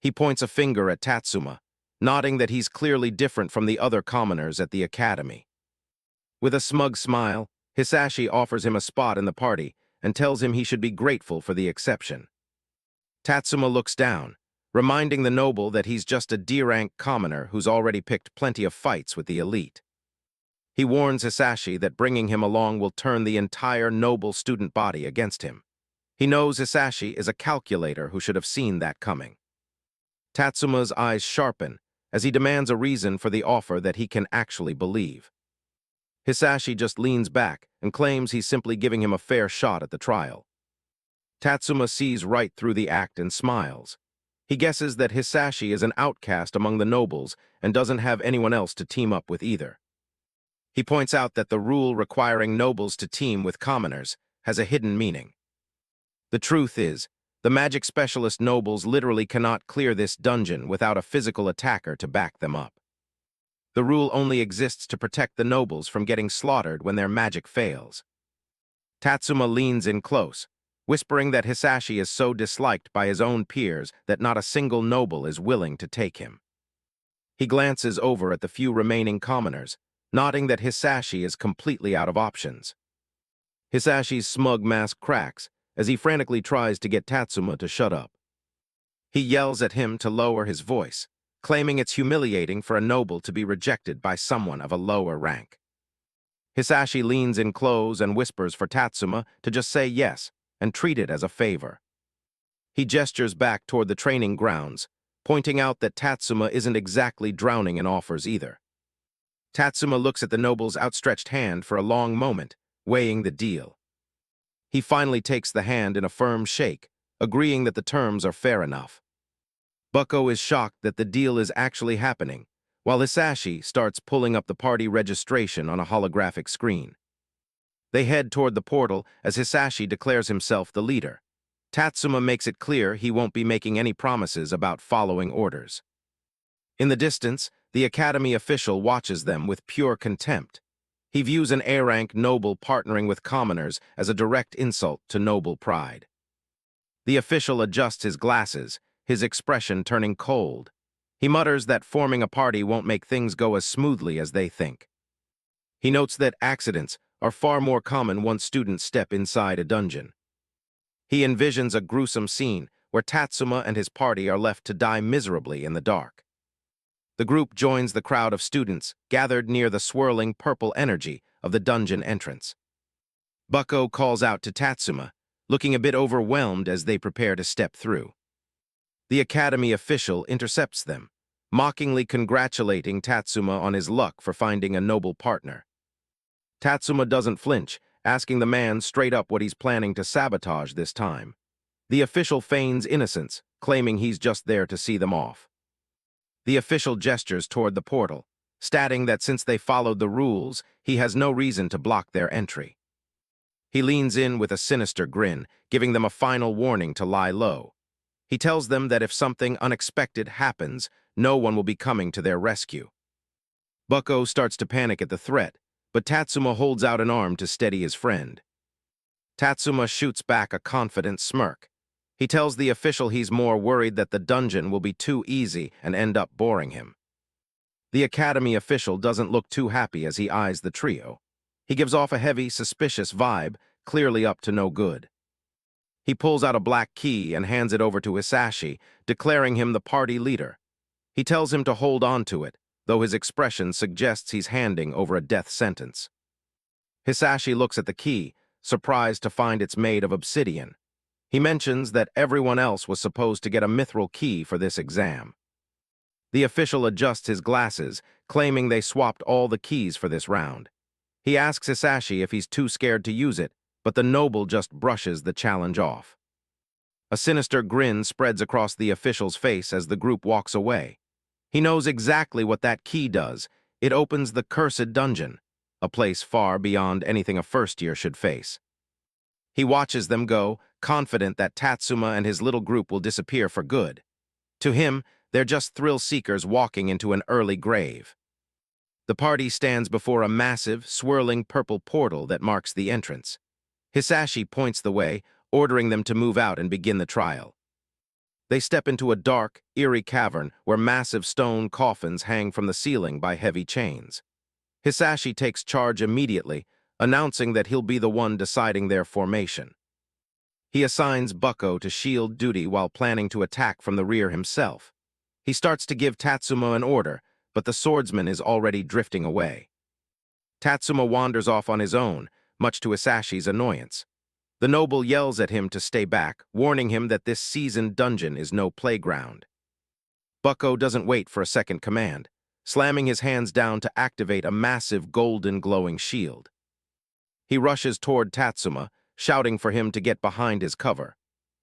He points a finger at Tatsuma, nodding that he's clearly different from the other commoners at the academy. With a smug smile, Hisashi offers him a spot in the party and tells him he should be grateful for the exception. Tatsuma looks down, reminding the noble that he's just a D-rank commoner who's already picked plenty of fights with the elite. He warns Hisashi that bringing him along will turn the entire noble student body against him. He knows Hisashi is a calculator who should have seen that coming. Tatsuma's eyes sharpen as he demands a reason for the offer that he can actually believe. Hisashi just leans back and claims he's simply giving him a fair shot at the trial. Tatsuma sees right through the act and smiles. He guesses that Hisashi is an outcast among the nobles and doesn't have anyone else to team up with either. He points out that the rule requiring nobles to team with commoners has a hidden meaning. The truth is, The magic specialist nobles literally cannot clear this dungeon without a physical attacker to back them up. The rule only exists to protect the nobles from getting slaughtered when their magic fails. Tatsuma leans in close, whispering that Hisashi is so disliked by his own peers that not a single noble is willing to take him. He glances over at the few remaining commoners, nodding that Hisashi is completely out of options. Hisashi's smug mask cracks as he frantically tries to get Tatsuma to shut up. He yells at him to lower his voice, claiming it's humiliating for a noble to be rejected by someone of a lower rank. Hisashi leans in close and whispers for Tatsuma to just say yes and treat it as a favor. He gestures back toward the training grounds, pointing out that Tatsuma isn't exactly drowning in offers either. Tatsuma looks at the noble's outstretched hand for a long moment, weighing the deal. He finally takes the hand in a firm shake, agreeing that the terms are fair enough. Bucko is shocked that the deal is actually happening, while Hisashi starts pulling up the party registration on a holographic screen. They head toward the portal as Hisashi declares himself the leader. Tatsuma makes it clear he won't be making any promises about following orders. In the distance, the Academy official watches them with pure contempt. He views an A-rank noble partnering with commoners as a direct insult to noble pride. The official adjusts his glasses, his expression turning cold. He mutters that forming a party won't make things go as smoothly as they think. He notes that accidents are far more common once students step inside a dungeon. He envisions a gruesome scene where Tatsuma and his party are left to die miserably in the dark. The group joins the crowd of students gathered near the swirling purple energy of the dungeon entrance. Bucko calls out to Tatsuma, looking a bit overwhelmed as they prepare to step through. The Academy official intercepts them, mockingly congratulating Tatsuma on his luck for finding a noble partner. Tatsuma doesn't flinch, asking the man straight up what he's planning to sabotage this time. The official feigns innocence, claiming he's just there to see them off. The official gestures toward the portal, stating that since they followed the rules, he has no reason to block their entry. He leans in with a sinister grin, giving them a final warning to lie low. He tells them that if something unexpected happens, no one will be coming to their rescue. Bucko starts to panic at the threat, but Tatsuma holds out an arm to steady his friend. Tatsuma shoots back a confident smirk. He tells the official he's more worried that the dungeon will be too easy and end up boring him. The Academy official doesn't look too happy as he eyes the trio. He gives off a heavy, suspicious vibe, clearly up to no good. He pulls out a black key and hands it over to Hisashi, declaring him the party leader. He tells him to hold on to it, though his expression suggests he's handing over a death sentence. Hisashi looks at the key, surprised to find it's made of obsidian. He mentions that everyone else was supposed to get a mithril key for this exam. The official adjusts his glasses, claiming they swapped all the keys for this round. He asks Hisashi if he's too scared to use it, but the noble just brushes the challenge off. A sinister grin spreads across the official's face as the group walks away. He knows exactly what that key does. It opens the cursed dungeon, a place far beyond anything a first year should face. He watches them go, confident that Tatsuma and his little group will disappear for good. To him, they're just thrill-seekers walking into an early grave. The party stands before a massive, swirling purple portal that marks the entrance. Hisashi points the way, ordering them to move out and begin the trial. They step into a dark, eerie cavern where massive stone coffins hang from the ceiling by heavy chains. Hisashi takes charge immediately, announcing that he'll be the one deciding their formation. He assigns Bucko to shield duty while planning to attack from the rear himself. He starts to give Tatsuma an order, but the swordsman is already drifting away. Tatsuma wanders off on his own, much to Hisashi's annoyance. The noble yells at him to stay back, warning him that this seasoned dungeon is no playground. Bucko doesn't wait for a second command, slamming his hands down to activate a massive golden glowing shield. He rushes toward Tatsuma, shouting for him to get behind his cover.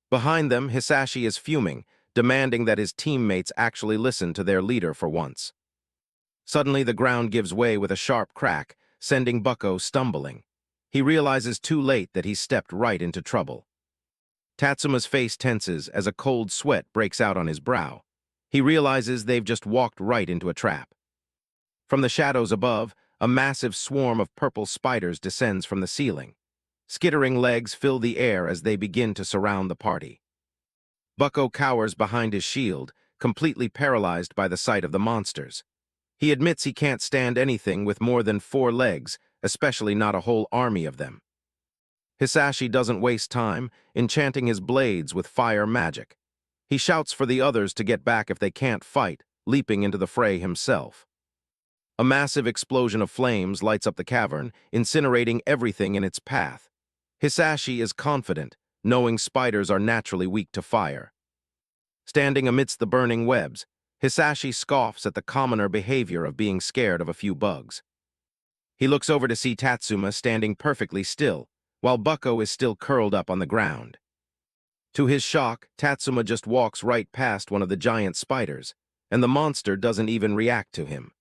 Behind them, Hisashi is fuming, demanding that his teammates actually listen to their leader for once. Suddenly, the ground gives way with a sharp crack, sending Bucko stumbling. He realizes too late that he stepped right into trouble. Tatsuma's face tenses as a cold sweat breaks out on his brow. He realizes they've just walked right into a trap. From the shadows above, a massive swarm of purple spiders descends from the ceiling. Skittering legs fill the air as they begin to surround the party. Bucko cowers behind his shield, completely paralyzed by the sight of the monsters. He admits he can't stand anything with more than 4 legs, especially not a whole army of them. Hisashi doesn't waste time, enchanting his blades with fire magic. He shouts for the others to get back if they can't fight, leaping into the fray himself. A massive explosion of flames lights up the cavern, incinerating everything in its path. Hisashi is confident, knowing spiders are naturally weak to fire. Standing amidst the burning webs, Hisashi scoffs at the commoner behavior of being scared of a few bugs. He looks over to see Tatsuma standing perfectly still, while Bucko is still curled up on the ground. To his shock, Tatsuma just walks right past one of the giant spiders, and the monster doesn't even react to him.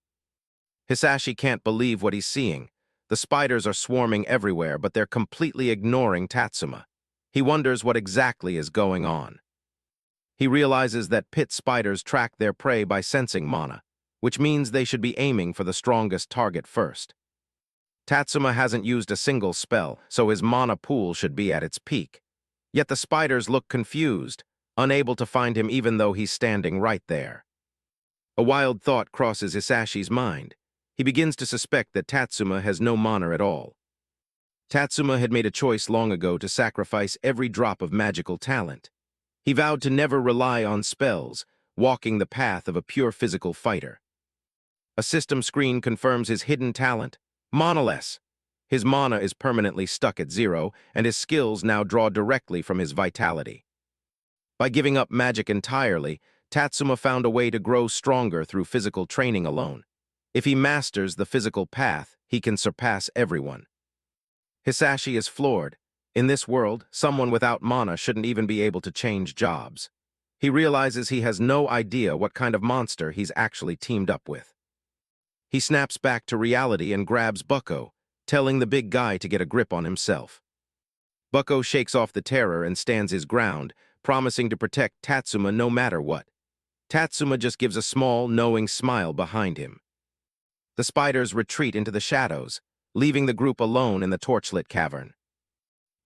Hisashi can't believe what he's seeing. The spiders are swarming everywhere, but they're completely ignoring Tatsuma. He wonders what exactly is going on. He realizes that pit spiders track their prey by sensing mana, which means they should be aiming for the strongest target first. Tatsuma hasn't used a single spell, so his mana pool should be at its peak. Yet the spiders look confused, unable to find him even though he's standing right there. A wild thought crosses Hisashi's mind. He begins to suspect that Tatsuma has no mana at all. Tatsuma had made a choice long ago to sacrifice every drop of magical talent. He vowed to never rely on spells, walking the path of a pure physical fighter. A system screen confirms his hidden talent, Manaless. His mana is permanently stuck at 0, and his skills now draw directly from his vitality. By giving up magic entirely, Tatsuma found a way to grow stronger through physical training alone. If he masters the physical path, he can surpass everyone. Hisashi is floored. In this world, someone without mana shouldn't even be able to change jobs. He realizes he has no idea what kind of monster he's actually teamed up with. He snaps back to reality and grabs Bucko, telling the big guy to get a grip on himself. Bucko shakes off the terror and stands his ground, promising to protect Tatsuma no matter what. Tatsuma just gives a small, knowing smile behind him. The spiders retreat into the shadows, leaving the group alone in the torchlit cavern.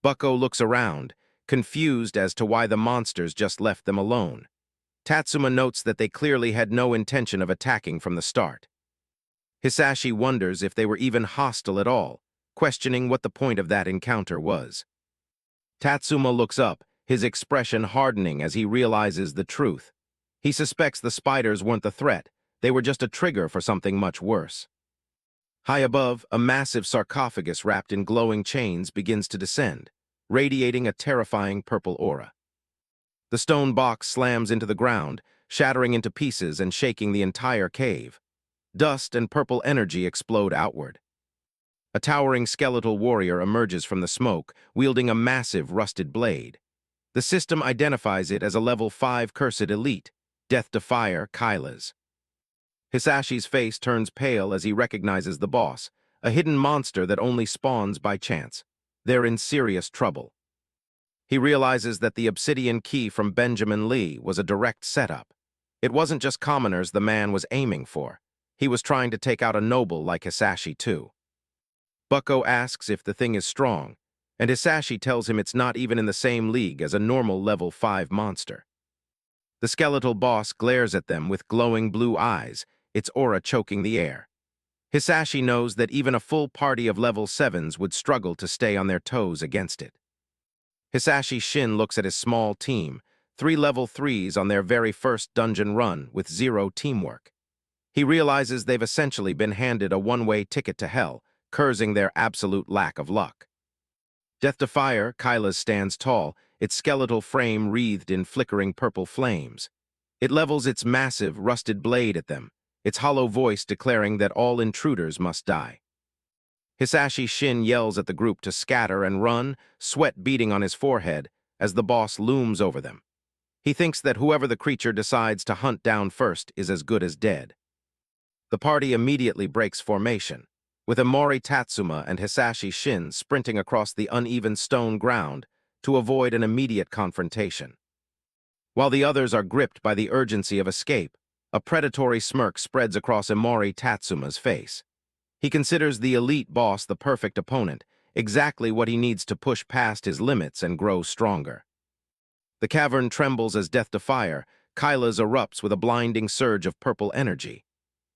Bucko looks around, confused as to why the monsters just left them alone. Tatsuma notes that they clearly had no intention of attacking from the start. Hisashi wonders if they were even hostile at all, questioning what the point of that encounter was. Tatsuma looks up, his expression hardening as he realizes the truth. He suspects the spiders weren't the threat, they were just a trigger for something much worse. High above, a massive sarcophagus wrapped in glowing chains begins to descend, radiating a terrifying purple aura. The stone box slams into the ground, shattering into pieces and shaking the entire cave. Dust and purple energy explode outward. A towering skeletal warrior emerges from the smoke, wielding a massive rusted blade. The system identifies it as a level 5 cursed elite, defies. Hisashi's face turns pale as he recognizes the boss, a hidden monster that only spawns by chance. They're in serious trouble. He realizes that the obsidian key from Benjamin Lee was a direct setup. It wasn't just commoners the man was aiming for. He was trying to take out a noble like Hisashi too. Bucko asks if the thing is strong, and Hisashi tells him it's not even in the same league as a normal level 5 monster. The skeletal boss glares at them with glowing blue eyes, its aura choking the air. Hisashi knows that even a full party of level 7s would struggle to stay on their toes against it. Hisashi Shin looks at his small team, 3 level 3s on their very first dungeon run with 0 teamwork. He realizes they've essentially been handed a one-way ticket to hell, cursing their absolute lack of luck. Defies stands tall, its skeletal frame wreathed in flickering purple flames. It levels its massive, rusted blade at them, its hollow voice declaring that all intruders must die. Hisashi Shin yells at the group to scatter and run, sweat beading on his forehead, as the boss looms over them. He thinks that whoever the creature decides to hunt down first is as good as dead. The party immediately breaks formation, with Imori Tatsuma and Hisashi Shin sprinting across the uneven stone ground, to avoid an immediate confrontation. While the others are gripped by the urgency of escape, a predatory smirk spreads across Imori Tatsuma's face. He considers the elite boss the perfect opponent, exactly what he needs to push past his limits and grow stronger. The cavern trembles as death to fire. Kyla's erupts with a blinding surge of purple energy.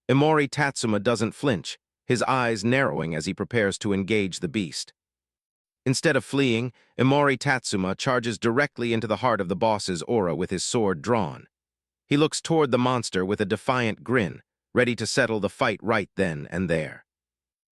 Imori Tatsuma doesn't flinch, his eyes narrowing as he prepares to engage the beast. Instead of fleeing, Imori Tatsuma charges directly into the heart of the boss's aura with his sword drawn. He looks toward the monster with a defiant grin, ready to settle the fight right then and there.